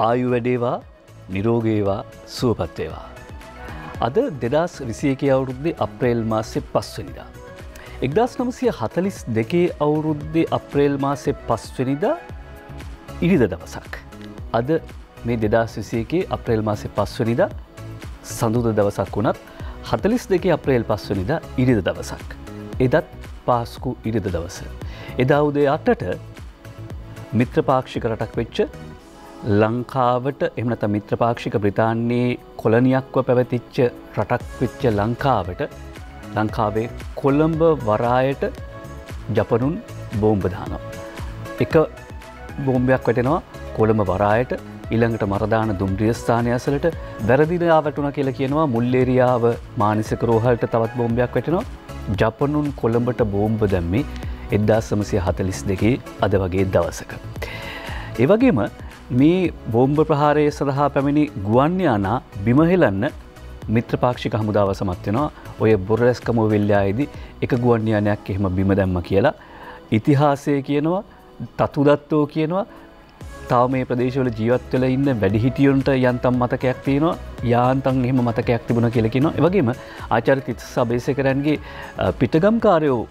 ආයු වැඩේවා නිරෝගී වේවා සුවපත් වේවා. අද 2021 අවුරුද්දේ අප්‍රේල් මාසේ 5 වෙනිදා. 1942 අවුරුද්දේ අප්‍රේල් මාසේ 5 වෙනිදා ඉරිදා දවසක්. අද මේ 2021 අප්‍රේල් මාසේ 5 වෙනිදා සඳුදා දවසක් වුණත් 42 අප්‍රේල් 5 වෙනිදා ඉරිදා දවසක්. එදත් පාස්කු ඉරිදා දවස. එදා උදේ 8ට මිත්‍රපාක්ෂික රටක් වෙච්ච ලංකාවට එහෙම නැත්නම් මිත්‍රපාක්ෂික බ්‍රිතාන්‍යයේ කොලනියක්ව පැවතිච්ච රටක් වෙච්ච ලංකාවේ කොළඹ වරායට ජපනුන් බෝම්බ දානවා. එක බෝම්බයක් වැටෙනවා කොළඹ වරායට. ඊළඟට මරදාන දුම්රිය ස්ථානය ඇසලට වැරදිලා වැටුණා කියලා කියනවා. මුල්ලේරියාව මානසික රෝහලට තවත් බෝම්බයක් වැටෙනවා. ජපනුන් කොළඹට බෝම්බ දැම්මේ 1942 අද වගේ දවසක. ඒ වගේම මේ බෝම්බ ප්‍රහාරය සඳහා පැමිණි ගුවන් යානා බිම හෙලන්න මිත්‍රපාක්ෂික හමුදාව සමත් වෙනවා. ඔය බොරලැස්කම වෙල්ලායේදී එක ගුවන් යානයක් එහෙම බිම දැම්ම කියලා ඉතිහාසය කියනවා, තතුදත්තෝ කියනවා. තව මේ ප්‍රදේශවල ජීවත් වෙලා ඉන්න වැඩිහිටියන්ට යන්තම් මතකයක් තියෙනවා, යාන්තම් එහෙම මතකයක් තිබුණා කියලා කියනවා. ඒ වගේම ආචාර්ය තිස්ස අබේසේකරන්ගේ පිටගම්කාරයෝ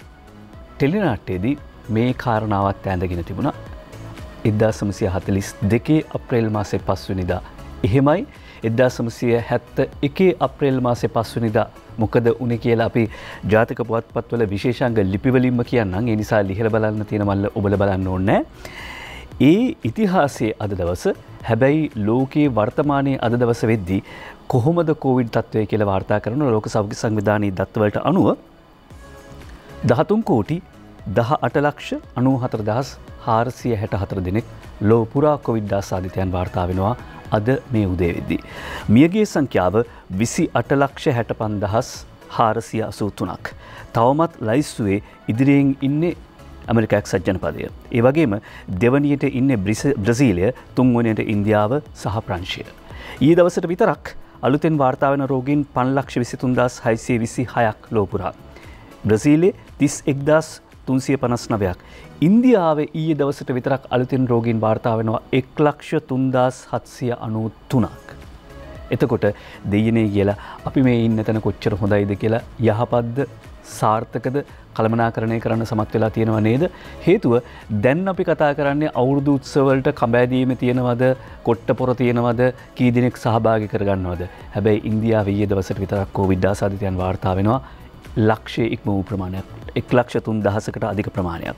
ටෙලිනාට්‍යයේදී මේ කාරණාවත් ඇඳගෙන තිබුණා. 1942 අප්‍රේල් මාසේ 5 වෙනිදා එහෙමයි 1971 අප්‍රේල් මාසේ 5 වෙනිදා මොකද උනේ කියලා අපි ජාතක පුවත්පත්වල විශේෂාංග ලිපිවලින්ම කියන්නම්. ඒ නිසා ලිහලා බලන්න තියෙන මල්ල ඔබලා බලන්න ඕනේ. ඒ ඉතිහාසයේ අද දවස හැබැයි ලෝකයේ වර්තමානයේ අද දවස වෙද්දී කොහොමද කොවිඩ් තත්ත්වය කියලා වාර්තා කරන ලෝක සෞඛ්‍ය සංවිධානයේ දත්තවලට අනුව 13 කෝටි 18,94,464 දෙනෙක් ලෝ පුරා කොවිඩ් ආසාදිතයන් වාර්තා වෙනවා අද මේ උදේ වෙද්දී. මියගිය සංඛ්‍යාව 28,65,483ක්. තවමත් ලයිස්තුවේ ඉදිරියෙන් ඉන්නේ ඇමරිකා එක්සත් ජනපදය. ඒ වගේම දෙවනියට ඉන්නේ බ්‍රසීලය, තුන්වනියට ඉන්දියාව සහ ප්‍රංශය. ඊයේ දවසට විතරක් අලුතෙන් වාර්තා වෙන රෝගීන් 5,23,626ක් ලෝ පුරා. බ්‍රසීලයේ 31,359ක්. ඉන්දියාවේ ඊයේ දවසට විතරක් අලුතෙන් රෝගීන් වාර්තා වෙනවා 1,03,793ක්. එතකොට දෙයියනේ කියලා අපි මේ ඉන්න තැන කොච්චර හොඳයිද කියලා යහපත්ද සාර්ථකද කළමනාකරණය කරන්න සමත් වෙලා තියෙනවා නේද? හේතුව දැන් අපි කතා කරන්නේ අවුරුදු උත්සවවලට කඹෑදීම තියෙනවද, කොට්ටපොර තියෙනවද, කී දිනක් සහභාගී කරගන්නවද? හැබැයි ඉන්දියාවේ ඊයේ දවසට විතරක් කොවිඩ් ආසාදිතයන් වාර්තා වෙනවා ලක්ෂයේ ඉක්ම වූ ප්‍රමාණයක්. 1,03,000කට අධික ප්‍රමාණයක්.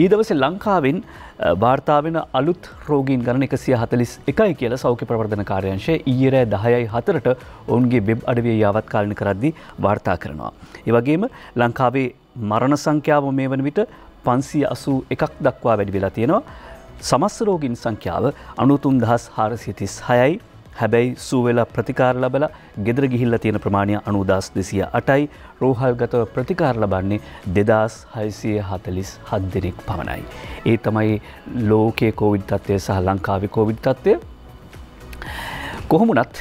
ඊ දවසේ ලංකාවෙන් වාර්තා වෙන අලුත් රෝගීන් ගණන 141යි කියලා සෞඛ්‍ය ප්‍රවර්ධන කාර්යාංශය ඊයේ රෑ 10:04ට ඔවුන්ගේ වෙබ් අඩවියේ යාවත් කාලින කරද්දී වාර්තා කරනවා. ඒ වගේම ලංකාවේ මරණ සංඛ්‍යාව මේ වන විට 581ක් දක්වා වැඩි වෙලා තියෙනවා. සමස්ත රෝගීන් සංඛ්‍යාව 93,436යි. හැබැයි සුවවෙලා ප්‍රතිකාර ලැබලා ගෙදර ගිහිල්ලා තියෙන ප්‍රමාණය 90,208යි. රෝහල්ගතව ප්‍රතිකාර ලබන්නේ 2,647 දෙනෙක් පමණයි. ඒ තමයි ලෝකයේ කොවිඩ් තත්ත්වය සහ ලංකාවේ කොවිඩ් තත්ත්වය. කොහොමුණත්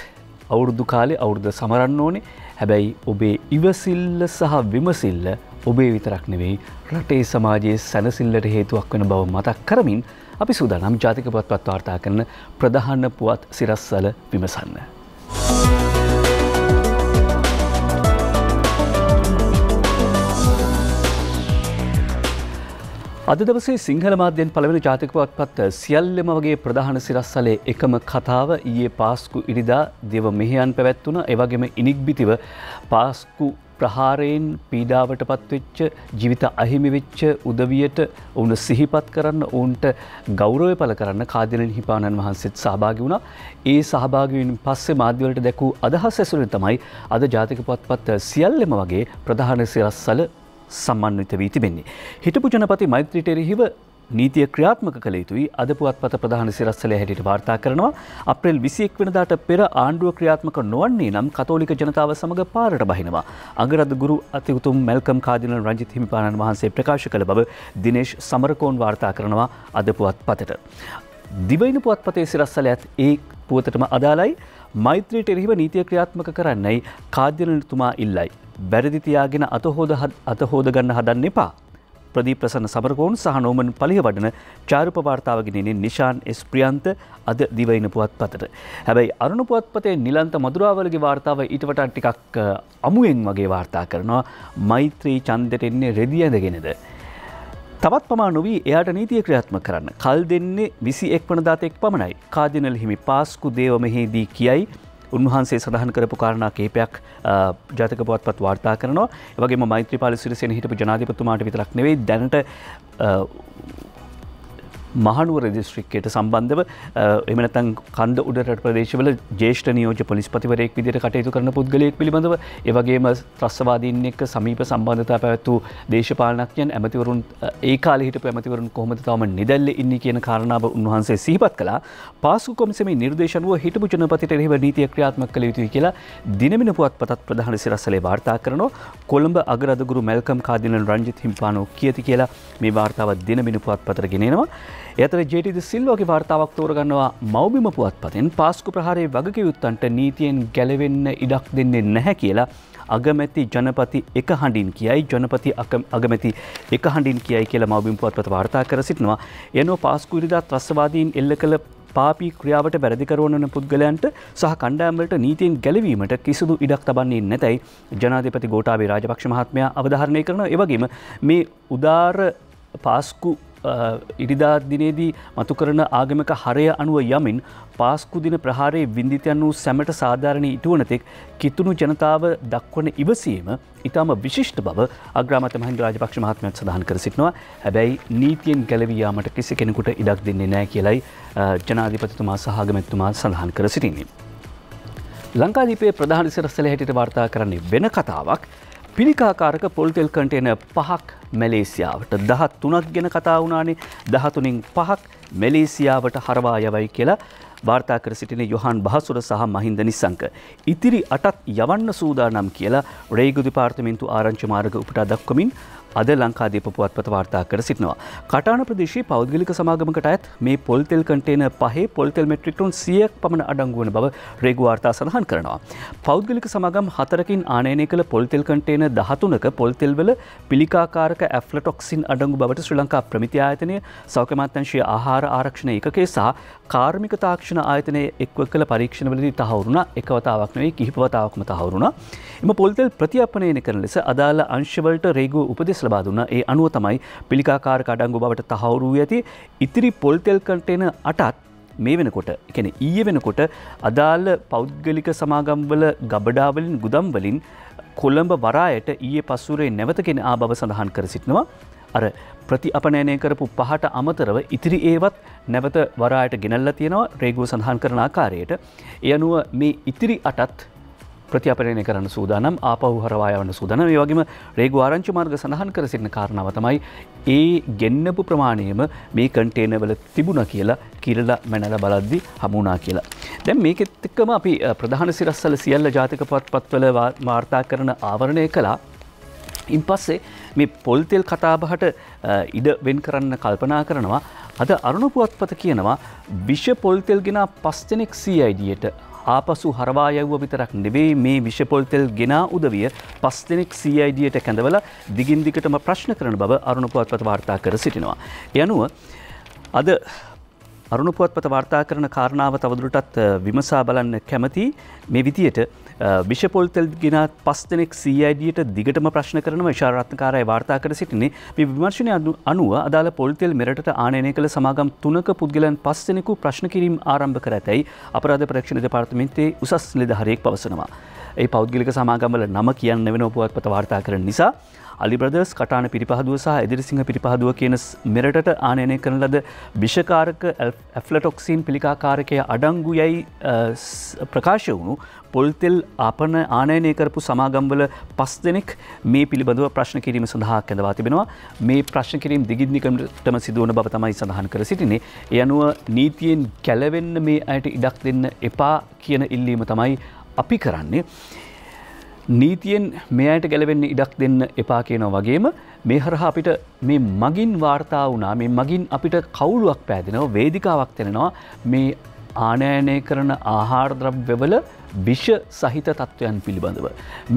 අවුරුදු කාලේ අවුරුද්ද සමරන්න ඕනේ. හැබැයි ඔබේ ඉවසිල්ල සහ විමසිල්ල ඔබේ විතරක් නෙවෙයි රටේ සමාජයේ සැනසෙල්ලට හේතුවක් වෙන බව මතක් කරමින් අපි සූදානම් ජාතික පුවත්පත් වාර්තා කරන ප්‍රධාන පුවත් සිරස්වල විමසන්න. අද දවසේ සිංහල මාධ්‍යයෙන් පළවෙනි ජාතික පුවත්පත් සියල්ලම වගේ ප්‍රධාන සිරස්වලේ එකම කතාව ඊයේ පාස්කු ඉරිදා දේව මෙහෙයන් පැවැත්වුණා. ඒ වගේම ඉනික්බිතිව පාස්කු ප්‍රහාරයෙන් පීඩාවට පත්වෙච්ච ජීවිත අහිමි වෙච්ච උදවියට ඔවුන් සිහිපත් කරන්න ඔවුන්ට ගෞරවය පළ කරන්න කාදිනල් හිමිපාණන් වහන්සේත් සහභාගී වුණා. ඒ සහභාගී වීමෙන් පස්සේ මාධ්‍යවලට දැකූ අදහස් ඇසුරින් තමයි අද ජාතික පුවත්පත් සියල්ලම වගේ ප්‍රධාන සිරස්වල සම්මානිත වී තිබෙන්නේ. හිටපු ජනපති මෛත්‍රී ටෙරහිව නීතිය ක්‍රියාත්මක කළ යුතුයි අද පුවත්පත ප්‍රධාන සිරස්වලේ හැටියට වාර්තා කරනවා. අප්‍රේල් 21 වෙනිදාට පෙර ආණ්ඩුව ක්‍රියාත්මක නොවන්නේ නම් කතෝලික ජනතාව සමග පාරට බහිනවා. අගරද ගුරු අතිඋතුම් මැල්කම් කාදිනල් රංජිත් හිමිපාණන් වහන්සේ ප්‍රකාශ කළ බව දිනේෂ් සමරකෝන් වාර්තා කරනවා අද පුවත්පතට. දිවයින පුවත්පතේ සිරස්වලයත් ඒ පුවතටම අදාළයි. මෛත්‍රී ටෙරහිව නීතිය ක්‍රියාත්මක කරන්නයි කාදිනල්තුමා ඉල්ලයි. බැරදි තියාගෙන අතහොද ගන්න හදන්න එපා. ප්‍රදීප් ප්‍රසන්න සමරකෝන් සහ නෝමන් පලිහවඩන චාරුප වාර්තාවගෙන නිශාන් එස් ප්‍රියන්ත අද දිවයින පුවත්පතට. හැබැයි අරුණ පුවත්පතේ නිලන්ත මදුරාවලගේ වාර්තාව ඊට වඩා ටිකක් අමුයෙන් වගේ වාර්තා කරනවා. මෛත්‍රී ඡන්දෙට එන්නේ රෙදි ඇඳගෙනද. තවත් පමා නොවී එයාට නීතිය ක්‍රියාත්මක කරන්න කල් දෙන්නේ 21 වනදා තෙක් පමණයි. කාදිනල් හිමි පාස්කු දේව මෙහිදී කියයි උන්වහන්සේ සඳහන් කරපු කාරණා කිහිපයක් ජාතක පුවත්පත් වාර්තා කරනවා. ඒ වගේම මෛත්‍රීපාල සිරිසේන හිටපු ජනාධිපතිතුමාට විතරක් නෙවෙයි දැනට මහනුවර දිස්ත්‍රික්කයට සම්බන්ධව එහෙම නැත්නම් කන්ද උඩරට ප්‍රදේශවල ජ්‍යෙෂ්ඨ නියෝජ්‍ය පොලිස්පතිවරයෙක් විදිහට කටයුතු කරන පුද්ගලයෙක් පිළිබඳව ඒ වගේම ත්‍රස්තවාදීන් එක්ක සමීප සම්බන්ධතා පැවැත්වූ දේශපාලනඥයන් ඇමතිවරුන් ඒ කාලේ හිටපු ඇමතිවරුන් කොහොමද තාම නිදැල්ලේ ඉන්නේ කියන කාරණාව උන්වහන්සේ සිහිපත් කළා. පාසු කොමිසමේ නිර්දේශ අනුව හිටපු ජනපතිට එරෙහිව නීතිය ක්‍රියාත්මක කළ යුතුයි කියලා දිනමින පුවත්පතත් ප්‍රධාන සිරස්වලේ වාර්තා කරනවා. කොළඹ අගරදුගුරු මැල්කම් කාදිනල් රංජිත් හිම්පානෝ කියති කියලා මේ වාර්තාව දිනමින පුවත්පතට ගෙනෙනවා. එතර ජේටි සිල්වාගේ වාර්තාවක් තෝරගන්නවා මව්බිම පුවත්පතෙන් පාස්කු ප්‍රහාරයේ වගකියුත්තන්ට නීතියෙන් ගැලවෙන්න ඉඩක් දෙන්නේ නැහැ කියලා අගමැති ජනපති එක හඬින් කියයි ජනපති අගමැති එක හඬින් කියයි කියලා මව්බිම පුවත්පත වාර්තා කර සිටිනවා. එනෝ පාස්කු ඉරිදා ත්‍රස්තවාදීන් එල්ල කළ පාපී ක්‍රියාවට වැරදි කරවන පුද්ගලයන්ට සහ කණ්ඩායම් වලට නීතියෙන් ගැලවීමට කිසිදු ඉඩක් තබන්නේ නැතයි ජනාධිපති ගෝඨාභය රාජපක්ෂ මහත්මයා අවධාරණය කරනවා. ඒ වගේම මේ උදාර පාස්කු ඉරිදා දිනේදී මතු කරන ආගමික හරය අනුව යමින් පාස්කු දින ප්‍රහාරයේ විඳිතයන් වූ සැමට සාධාරණ ඉටුවන තෙක් කිතුණු ජනතාව දක්වන ඉවසීම ඉතාම විශිෂ්ට බව අග්‍රාමාත්‍ය මහින්ද රාජපක්ෂ මහත්මයාත් සඳහන් කර සිටිනවා. හැබැයි නීතියෙන් ගැලවී යාමට කිසි කෙනෙකුට ඉඩක් දෙන්නේ නැහැ කියලයි ජනාධිපතිතුමා සහ අගමැතිතුමා සඳහන් කර සිටින්නේ. ලංකාදීපයේ ප්‍රධාන සිරස්තල හැටියට වාර්තා කරන්නේ වෙන කතාවක්. පිළිකාකාරක පොල්තෙල් කන්ටේනර් 5ක් මැලේසියාවට 13ක් ගැන කතා වුණානේ. 13න් 5ක් මැලේසියාවට හරවා යවයි කියලා වාර්තා කර සිටින යොහාන් බහසුර සහ මහින්ද නිස්සංක. ඉතිරි 8ත් යවන්න සූදානම් කියලා රේගු දෙපාර්තමේන්තු ආරංචි මාර්ග උපුටා දක්වමින් අද ලංකාදීප පුවත්පත වාර්තා කර සිටිනවා. කටාන ප්‍රදේශයේ පෞද්ගලික සමාගමකට අයත් මේ පොල්තෙල් කන්ටේනර් 5 පොල්තෙල් මෙට්‍රික් ටන් 100ක් පමණ අඩංගු වන බව රේගු වාර්තා සඳහන් කරනවා. පෞද්ගලික සමාගම් 4කින් ආනයනය කළ පොල්තෙල් කන්ටේනර් 13ක පොල්තෙල් වල පිළිකාකාරක ඇෆ්ලටොක්සින් අඩංගු බවට ශ්‍රී ලංකා ප්‍රමිති ආයතනය, සෞඛ්‍ය අමාත්‍යාංශයේ ආහාර ආරක්ෂණ ඒකකයේ සහ කාර්මික තාක්ෂණ ආයතනයේ එක්ව කළ පරීක්ෂණවලදී තහවුරු වුණා. එක වතාවක් නෙවෙයි කිහිප වතාවක්ම තහවුරු වුණා. එම පොල්තෙල් ප්‍රතිඅපනයන කරන ලෙස අදාළ අංශවලට රේගුව උපදෙස් ලබා දුන්නා. ඒ අනුව තමයි පිළිකාකාරක අඩංගු බවට තහවුරු වී ඇති ඉතිරි පොල්තෙල් කන්ටේනර් 8ත් මේ වෙනකොට කියන්නේ ඊයේ වෙනකොට අදාළ පෞද්ගලික සමාගම්වල ගබඩා වලින් ගුදම් වලින් කොළඹ වරායට ඊයේ පස්වරේ නැවතගෙන ආ බව සඳහන් කර සිටිනවා. අර ප්‍රතිඅපනයනය කරපු 5ට අමතරව ඉතිරි ඒවත් නැවත වරායට ගෙනල්ලා තියෙනවා රේගුව සඳහන් කරන ආකාරයට. ඒ අනුව මේ ඉතිරි 8ත් ප්‍රතිඅපනයනය කරන්න සූදානම්, ආපහු හරවා යවන්න සූදානම්. ඒ වගේම රේගු ආරංචි මාර්ග සඳහන් කර සිටින කාරණාව තමයි ඒ ගෙන්නපු ප්‍රමාණයම මේ කන්ටේනර් වල තිබුණා කියලා කිරලා මැනලා බලද්දි හමු වුණා කියලා. දැන් මේකෙත් එක්කම අපි ප්‍රධාන සිරස්වල සියල්ල ජාතක පත්වල වාර්තා කරන ආවරණය කළා. ඉන් පස්සේ මේ පොල්තෙල් කතාබහට ඉඩ වෙන් කරන්න කල්පනා කරනවා. අද අරුණ පුවත්පත කියනවා විෂ පොල්තෙල් ගෙනා 5 දෙනෙක් CIDට ආපසු හරවා යවුව විතරක් නෙවෙයි මේ විෂ පොල්තෙල් ගෙනා උදවිය 5 දෙනෙක් CIDට කැඳවලා දිගින් දිගටම ප්‍රශ්න කරන බව අරුණ පුවත්පත වාර්තා කර සිටිනවා. ඒ අනුව අද අරුණ පුවත්පත වාර්තා කරන කාරණාව තවදුරටත් විමසා බලන්න කැමති. මේ විදියට විෂ පොල්තෙල් ගෙනා 5 දෙනෙක් CIDට දිගටම ප්‍රශ්න කරනවා. විශාරත්නකාරය වාර්තා කර සිටින්නේ මේ විමර්ශනය අනුව අදාළ පොල්තෙල් මෙරටට ආනයනය කළ සමාගම් 3ක පුද්ගලයන් 5 දෙනෙකු ප්‍රශ්න කිරීම ආරම්භ කර ඇතැයි අපරාධ පරීක්ෂණ දෙපාර්තමේන්තුවේ උසස් නිලධාරියෙක් පවසනවා. ඒ පෞද්ගලික සමාගම්වල නම කියන්න වෙන පුවත්පත වාර්තා කරන නිසා අලි බ්‍රදර්ස්, කටාන පිරිපහදුව සහ එදිරිසිංහ පිරිපහදුව කියන මෙරටට ආනයනය කරන ලද විෂකාරක ඇෆ්ලටොක්සින් පිළිකාකාරකය අඩංගු යයි ප්‍රකාශ වුණු පොල්තෙල් ආනයනය කරපු සමාගම්වල 5 දෙනෙක් මේ පිළිබඳව ප්‍රශ්න කිරීම සඳහා කැඳවා තිබෙනවා. මේ ප්‍රශ්න කිරීම දිගින් දිගටම සිදුවන බව තමයි සඳහන් කර සිටින්නේ. ඒ අනුව නීතියෙන් ගැලවෙන්න මේ අයට ඉඩක් දෙන්න එපා කියන ඉල්ලීම තමයි අපි කරන්නේ. නීතියෙන් මෙයට ගැලවෙන්න ඉඩක් දෙන්න එපා කියනවා වගේම මේ හරහා අපිට මේ මගින් වාර්තා වුණා, මේ මගින් අපිට කවුළුවක් පෑදෙනවා, වේදිකාවක් තැනෙනවා මේ ආනයනය කරන ආහාර ද්‍රව්‍යවල විෂ සහිත තත්වයන් පිළිබඳව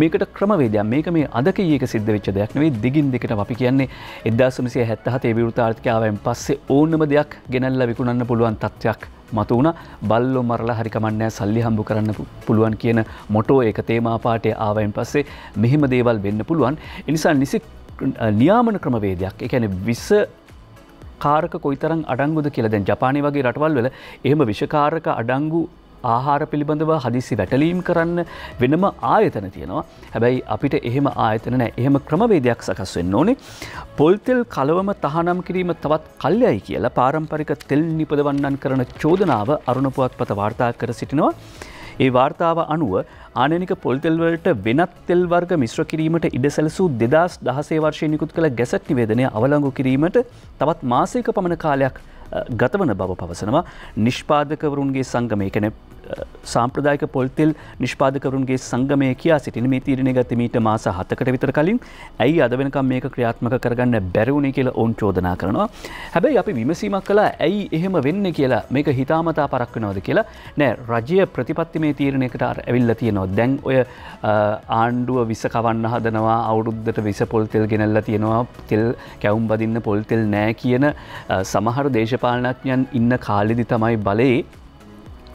මේකට ක්‍රමවේදයක් මේක මේ අද කීයක සිද්ධ වෙච්ච දෙයක් නෙවෙයි දිගින් දිගට අපි කියන්නේ 1977 විවෘත ආර්ථික ආවයන් පස්සේ ඕනම දෙයක් ගෙනල්ලා විකුණන්න පුළුවන් තත්ත්වයක් මතු වුණා බල්ලෝ මරලා හරි කමන්නේ සල්ලි හම්බ කරන්න පුළුවන් කියන මොටෝ ඒක තේමා පාඨයේ ආවයන් පස්සේ මෙහිම දේවල් වෙන්න පුළුවන් ඒ නිසා නිසි නියාමන ක්‍රමවේදයක් ඒ කියන්නේ විෂ කාරක කොයිතරම් අඩංගුද කියලා දැන් ජපානයේ වගේ රටවල් වල එහෙම විෂකාරක අඩංගු ආහාර පිළිබඳව හදිසි වැටලීම් කරන්න වෙනම ආයතන තියෙනවා. හැබැයි අපිට එහෙම ආයතන නැහැ. එහෙම ක්‍රමවේදයක් සකස් වෙන්න ඕනේ. පොල් තෙල් කලවම තහනම් කිරීම තවත් කල්යයි කියලා පාරම්පරික තෙල් නිපදවන්නන් කරන චෝදනාව අරුණ පුවත්පත වාර්තා කර සිටිනවා. ඒ වාර්තාව අනුව ආනයනික පොල් තෙල් වලට වෙනත් තෙල් වර්ග මිශ්‍ර කිරීමට ඉඩ සැලසූ 2016 වර්ෂයේ නිකුත් කළ ගැසට් නිවේදනය අවලංගු කිරීමට තවත් මාසයක පමණ කාලයක් ගතවන බව පවසනවා. නිෂ්පාදකවරුන්ගේ සංගමය කියන්නේ සාම්ප්‍රදායික පොල් තෙල් නිෂ්පාදකවරුන්ගේ සංගමය කියා සිටින මේ තීරණය ගත්තේ මීට මාස 7කට විතර කලින් ඇයි අද වෙනකම් මේක ක්‍රියාත්මක කරගන්න බැරි වුණේ කියලා ඔවුන් චෝදනා කරනවා. හැබැයි අපි විමසීමක් කළා ඇයි එහෙම වෙන්නේ කියලා මේක හිතාමතා පරක් වෙනවද කියලා. නෑ රජය ප්‍රතිපත්තිමය තීරණයකට ඇවිල්ලා තියෙනවා. දැන් ඔය ආණ්ඩුව විස කවන්න හදනවා අවුරුද්දට විස පොල් තෙල් ගෙනල්ලා තියෙනවා. තෙල් කැවුම් බදින්න පොල් තෙල් නෑ කියන සමහර දේශපාලනඥයන් ඉන්න කාලෙදි තමයි බලේ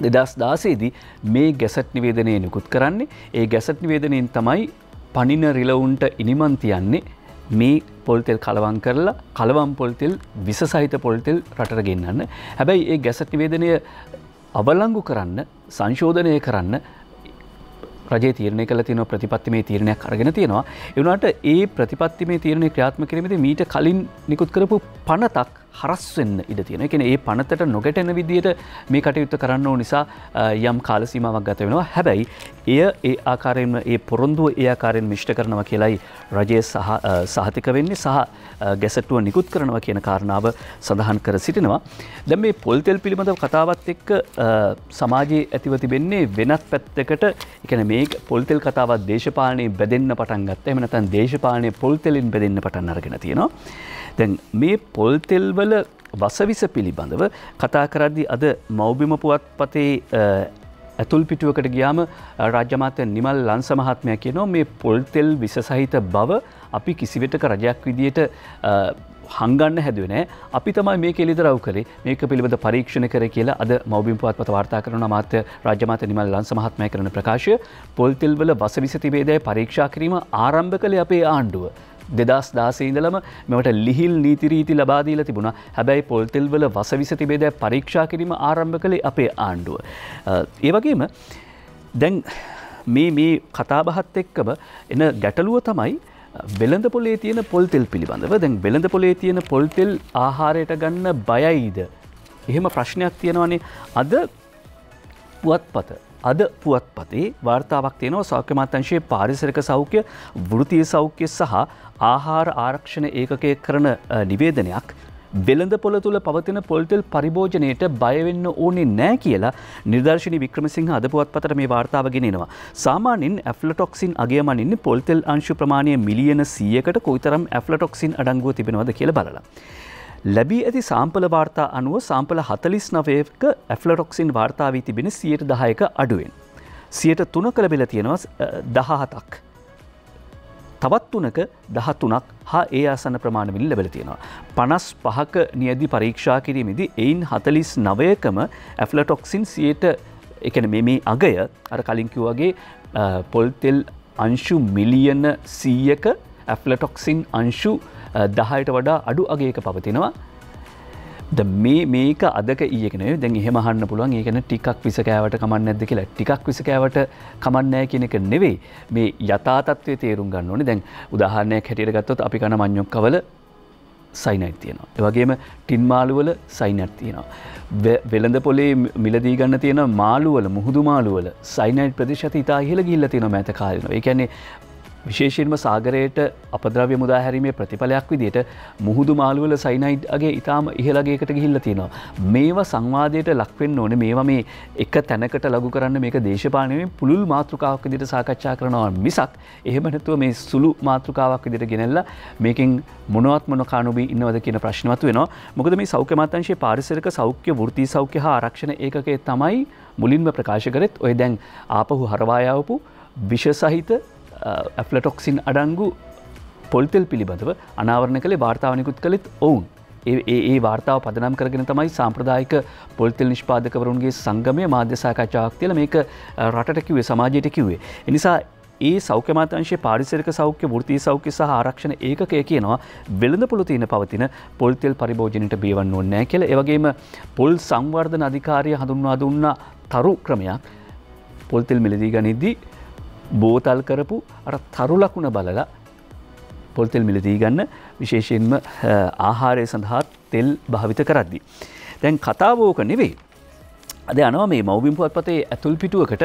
2016 දී මේ ගැසට් නිවේදනය නිකුත් කරන්නේ. ඒ ගැසට් නිවේදනයෙන් තමයි පනින රිලවුන්ට ඉනිමන් තියන්නේ මේ පොල් තෙල් කලවම් කරලා කලවම් පොල් තෙල් විස සහිත පොල් තෙල් රටට ගෙන්නන්න. හැබැයි ඒ ගැසට් නිවේදනය අවලංගු කරන්න සංශෝධනය කරන්න රජයේ තීරණය කළ තියෙන ප්‍රතිපත්තිමය තීරණයක් අරගෙන තියෙනවා. ඒ වුණාට ඒ ප්‍රතිපත්තිමය තීරණය ක්‍රියාත්මක කිරීමේදී මීට කලින් නිකුත් කරපු පනතක් හරස් වෙන්න ඉඩ තියෙනවා. ඒ කියන්නේ ඒ පනතට නොගැටෙන විදියට මේ කටයුත්ත කරන්න ඕන නිසා යම් කාල සීමාවක් ගත වෙනවා. හැබැයි එය ඒ ආකාරයෙන්ම ඒ පොරොන්දුව ඒ ආකාරයෙන් මිෂ්ඨ කරනවා කියලායි රජය සහතික වෙන්නේ සහ ගැසට්ටුව නිකුත් කරනවා කියන කාරණාව සඳහන් කර සිටිනවා. දැන් මේ පොල් තෙල් පිළිබඳව කතාවත් එක්ක සමාජයේ ඇතිව තිබෙන්නේ වෙනත් පැත්තකට. ඒ කියන්නේ මේ පොල් තෙල් කතාවත් දේශපාලනයේ බැදෙන්න පටන් ගත්තා. එහෙම නැත්නම් දේශපාලනයේ පොල් තෙලින් බැදෙන්න පටන් අරගෙන තියෙනවා. දැන් මේ පොල් තෙල් වල වසවිස පිළිබඳව කතා කරද්දී අද මෞබිම පුවත්පතේ ඇතුල් පිටුවකට ගියාම රාජ්‍ය අමාත්‍ය නිමල් ලංස මහත්මයා කියනවා මේ පොල් තෙල් විස සහිත බව අපි කිසිවිටක රජයක් විදියට හංගන්න හැදුවේ නැහැ. අපි තමයි මේක එළිදරව් කරේ. මේක පිළිබඳ පරීක්ෂණ කරේ කියලා අද මෞබිම පුවත්පත වාර්තා කරන රාජ්‍ය අමාත්‍ය නිමල් ලංස මහත්මයා කරන ප්‍රකාශය පොල් තෙල් වල වසවිස තිබේදයි පරීක්ෂා කිරීම ආරම්භ කළේ අපේ ආණ්ඩුව. 2016 ඉඳලම මේවට ලිහිල් නීති රීති ලබා දීලා තිබුණා. හැබැයි පොල් තෙල් වල වසවිස තිබේදයි පරීක්ෂා කිරීම ආරම්භ කළේ අපේ ආණ්ඩුව. ඒ වගේම දැන් මේ කතාබහත් එක්කම එන ගැටලුව තමයි වෙළඳ පොලේ තියෙන පොල් තෙල් පිළිබඳව. දැන් වෙළඳ පොලේ තියෙන පොල් තෙල් ආහාරයට ගන්න බයයිද? එහෙම ප්‍රශ්නයක් තියෙනවානේ. අද පුවත්පතේ වාර්තාවක් තියෙනවා සෞඛ්‍ය අමාත්‍යාංශයේ පාරිසරික සෞඛ්‍ය වෘත්තීය සෞඛ්‍ය සහ ආහාර ආරක්ෂණ ඒකකයේ කරන නිවේදනයක් වෙළඳ පොළ තුල පවතින පොල් තෙල් පරිභෝජනයට බය වෙන්න ඕනේ නැහැ කියලා නිර්දර්ශනී වික්‍රමසිංහ අද පුවත්පතට මේ වාර්තාව ගෙනෙනවා. සාමාන්‍යයෙන් ඇෆ්ලටොක්සින් අගයමනින්නේ පොල් තෙල් අංශු ප්‍රමාණය මිලියන 100කට කොයිතරම් ඇෆ්ලටොක්සින් අඩංගුව තිබෙනවද කියලා බලලා. ලැබී ඇති සාම්පල වාර්තා අනුව සාම්පල 49ක ඇෆ්ලටොක්සින් වාර්තා වී තිබෙන 10%ක අඩුවෙන් 3%ක ලැබිලා තියෙනවා 17ක්. තවත් 3ක 13ක් හා ඒ ආසන්න ප්‍රමාණ වලින් ලැබිලා තියෙනවා. 55ක නියැදි පරීක්ෂා කිරීමේදී එයින් 49කම ඇෆ්ලටොක්සින් 100ට ඒ කියන්නේ මේ අගය අර කලින් කිව්වා වගේ පොල් තෙල් අංශු මිලියන 100ක ඇෆ්ලටොක්සින් අංශු 10ට වඩා අඩු අගයක පවතිනවා. මේක අදක ඊයක නෙවෙයි. දැන් එහෙම අහන්න පුළුවන්. ඒ කියන්නේ ටිකක් විස කෑවට කමන්නේ නැද්ද කියලා. ටිකක් විස කෑවට කමන්නේ නැහැ කියන එක නෙවෙයි. මේ යථා තත්ත්වයේ තේරුම් ගන්න ඕනේ. දැන් උදාහරණයක් හැටියට ගත්තොත් අපි කන මඤ්ඤොක්කවල සයිනයිඩ් තියෙනවා. ඒ වගේම ටින් මාළු වල සයිනයිඩ් තියෙනවා. වෙළඳ පොලේ මිලදී ගන්න තියෙන මාළු වල මුහුදු මාළු වල සයිනයිඩ් ප්‍රතිශතය ඉතා ඉහළ ගිහිල්ලා තියෙනවා මෑත කාලේනවා. ඒ කියන්නේ විශේෂයෙන්ම සාගරයට අපද්‍රව්‍ය මුදා හැරීමේ ප්‍රතිඵලයක් විදිහට මුහුදු මාළු වල සයිනයිඩ් අගේ ඊටාම ඉහළගයකට ගිහිල්ලා තියෙනවා. මේවා සංවාදයට ලක් වෙන්න ඕනේ. මේවා මේ එක තැනකට ලඝු කරන්න මේක දේශපාලනයේ පුළුල් මාතෘකාවක් විදිහට සාකච්ඡා කරනවා මිසක් එහෙම නැතුව මේ සුළු මාතෘකාවක් විදිහට ගෙනල්ලා මේකෙන් මොනවත් මොන කාණුබී ඉන්නවද කියන ප්‍රශ්නවත් වෙනවා. මොකද මේ සෞඛ්‍ය අමාත්‍යාංශයේ පාරිසරික සෞඛ්‍ය වෘත්තීය සෞඛ්‍ය හා ආරක්ෂණ ඒකකයේ තමයි මුලින්ම ප්‍රකාශ කරෙත් ඔය දැන් ආපහු හරවා යවපු විෂ සහිත ඇෆ්ලටොක්සින් අඩංගු පොල්තෙල් පිළිබඳව අනාවරණ කළේ වාර්තාව නිකුත් කළෙත් ඔවුන්. ඒ වාර්තාව පදනම් කරගෙන තමයි සාම්ප්‍රදායික පොල්තෙල් නිෂ්පාදකවරුන්ගේ සංගමය මාධ්‍ය සාකච්ඡාවක් තියලා මේක රටට කිව්වේ, සමාජයට කිව්වේ. ඒ නිසා ඒ සෞඛ්‍ය අමාත්‍යාංශයේ පාරිසරික සෞඛ්‍ය වෘත්තීය සෞඛ්‍ය සහ ආරක්ෂණ ඒකකය කියනවා වෙළඳපොළ තියෙන පවතින පොල්තෙල් පරිභෝජනයට බියවන්න ඕනේ නැහැ කියලා. ඒ වගේම පොල් සංවර්ධන අධිකාරිය හඳුන්වා දුන්න තරු ක්‍රමයක් පොල්තෙල් මිලදී ගනිද්දී බෝතල් කරපු අර තරු ලකුණ බලලා පොල්තෙල් මිලදී ගන්න විශේෂයෙන්ම ආහාරය සඳහා තෙල් භාවිත කරද්දී. දැන් කතාව ඕක නෙවෙයි. අද යනවා මේ මව්බිම් පුවත්පතේ ඇතුල් පිටුවකට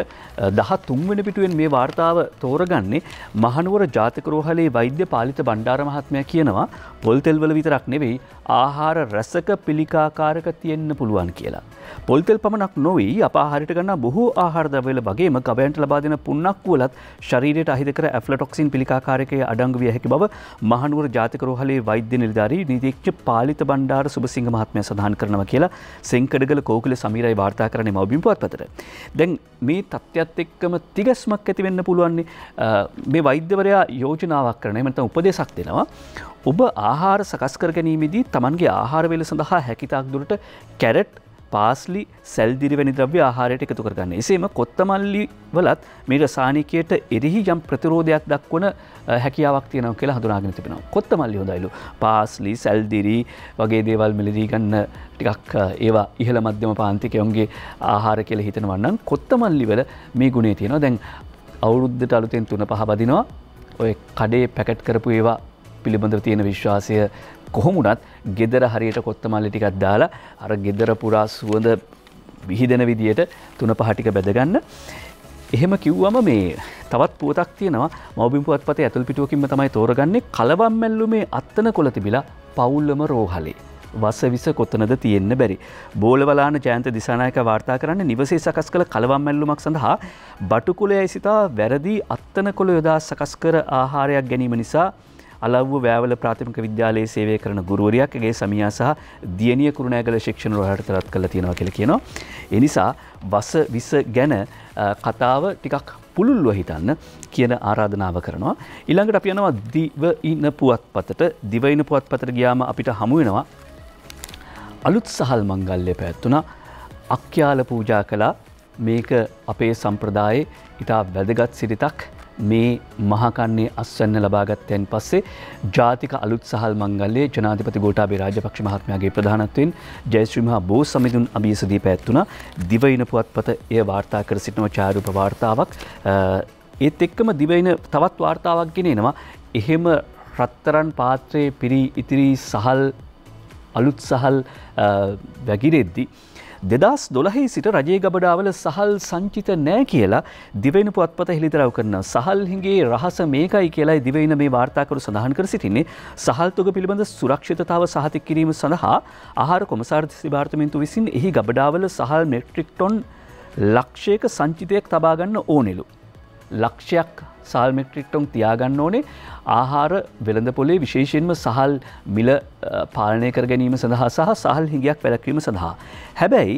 13 වෙනි පිටුවෙන් මේ වාර්තාව තෝරගන්නේ මහනුවර ජාතික රෝහලේ වෛද්‍ය පාලිත බණ්ඩාර මහත්මයා කියනවා පොල්තෙල් වල විතරක් නෙවෙයි ආහාර රසක පිළිකාකාරක තියෙන්න පුළුවන් කියලා. පොල්තෙල් පමණක් නොවේ අපාහාරයට ගන්නා බොහෝ ආහාර ද්‍රව්‍යවල වගේම ගවයන්ට ලබා දෙන පුන්නක්කු වලත් ශරීරයට අහිතකර ඇෆ්ලටොක්සින් පිළිකාකාරකයේ අඩංගු විය හැකි බව මහනුවර ජාතික රෝහලේ වෛද්‍ය නිලධාරී නීතිඥ පාලිත බණ්ඩාර සුබසිංහ මහත්මයා සඳහන් කරනවා කියලා සෙන්කඩගල කෝකිල සමීරයි වාර්තා කරන්නේ මව්බිම් පුවත්පතට. දැන් මේ තත්ත්වයට එක්කම තිගස්මක් ඇති වෙන්න පුළුවන් මේ වෛද්‍යවරයා යෝජනාවක් කරනවා. එහෙම නැත්නම් උපදේශක් දෙනවා. ඔබ ආහාර සකස් කර ගැනීමේදී Tamanගේ ආහාර වේල සඳහා හැකිතාක් දුරට කැරට් පාස්ලි සැල්දිරි වැනි ද්‍රව්‍ය ආහාරයට එකතු කරගන්න. එසේම කොත්තමල්ලි වලත් මේ රසායනිකයට එරෙහි යම් ප්‍රතිරෝධයක් දක්වන හැකියාවක් තියෙනවා කියලා හඳුනාගෙන තිබෙනවා. කොත්තමල්ලි හොඳයිලු. පාස්ලි සැල්දිරි වගේ දේවල් මිලදී ගන්න ටිකක් ඒවා ඉහළ මධ්‍යම පාන්තිකයන්ගේ ආහාර කියලා හිතනවා නම් කොත්තමල්ලි වල මේ ගුණය තියෙනවා. දැන් අවුරුද්දට අලුතෙන් 3-5 බදිනවා. ඔය කඩේ පැකට් කරපු ඒවා පිළිබඳව තියෙන විශ්වාසය කොහොමුණත් ගෙදර හරියට කොත්තමල්ලි ටිකක් දාලා අර ගෙදර පුරා සුවඳ විහිදෙන විදියට 3-5 ටික බෙදගන්න. එහෙම කිව්වම මේ තවත් පුවතක් තියෙනවා මව්බිම් පුවත්පතේ ඇතුල් පිටුවකින්ම තමයි තෝරගන්නේ කලවම් මැල්ලුමේ අත්තන කොළ තිබිලා පවුල්ලම රෝහලේ. වස විස කොතනද තියෙන්න බැරි. බෝලවලාන ජයන්ත දිසානායක වාර්තා කරන්නේ නිවසේ සකස් කළ කලවම් මැල්ලුමක් සඳහා බටුකුලයයි සිතා වැරදි අත්තන කොළ යොදා සකස් කර ආහාරයක් ගැනීම නිසා අලව්ව වෑවල ප්‍රාථමික විද්‍යාලයේ සේවය කරන ගුරුවරියක්ගේ සමියා සහ දියණිය කුරුණෑගල ශික්ෂණ රෝහලට රත් කළා තියෙනවා කියලා කියනවා. ඒ නිසා වස විස ගැන කතාව ටිකක් පුළුල්ව හිතන්න කියන ආරාධනාව කරනවා. ඊළඟට අපි යනවා දිවයින පුවත්පතට. දිවයින පුවත්පතට ගියාම අපිට හමු වෙනවා අලුත් සහල් මංගල්‍ය පැවැත්වුණා. අක්‍යාල පූජා කළා. මේක අපේ සම්ප්‍රදායේ ඉතා වැදගත් සිරිතක්. මේ මහකන්නේ අස්වැන්න ලබාගත්තයන් පස්සේ ජාතික අලුත් සහල් මංගල්‍යයේ ජනාධිපති ගෝඨාභය රාජපක්ෂ මහත්මයාගේ ප්‍රධානත්වයෙන් ජයශ්‍රී මහා බෝ සමිඳුන් අභියසදී පැවැත්වුණා. දිවයින පුවත්පත එය වාර්තා කර සිටින ඡායාරූප වාර්තාවක්. ඒත් එක්කම දිවයින තවත් වාර්තාවක් ගෙනෙනවා. එහෙම රත්තරන් පාත්‍රයේ පිරි ඉතිරි සහල් අලුත් සහල් වැගිරෙද්දී 2012 සිට රජයේ ගබඩාවල සහල් සංචිත නැහැ කියලා දිවයින පුවත්පත හෙළිදරව් කරනවා. සහල් හිඟේ රහස මේකයි කියලායි දිවයින මේ වාර්තාකරු සඳහන් කර සිටින්නේ. සහල් තොග පිළිබඳ සුරක්ෂිතතාව සහතික කිරීම සඳහා ආහාර කොමසාරිස් දෙපාර්තමේන්තුව විසින් එහි ගබඩාවල සහල් මෙට්‍රික් ටොන් ලක්ෂයක සංචිතයක් තබා ගන්න ඕනෙලු. ලක්ෂයක් සහල් මෙට්‍රික් ටොන් තියාගන්න ඕනේ ආහාර වෙළඳපොලේ විශේෂයෙන්ම සහල් මිල පාලනය කර ගැනීම සඳහා සහ සහල් හිඟයක් වැළැක්වීම සඳහා. හැබැයි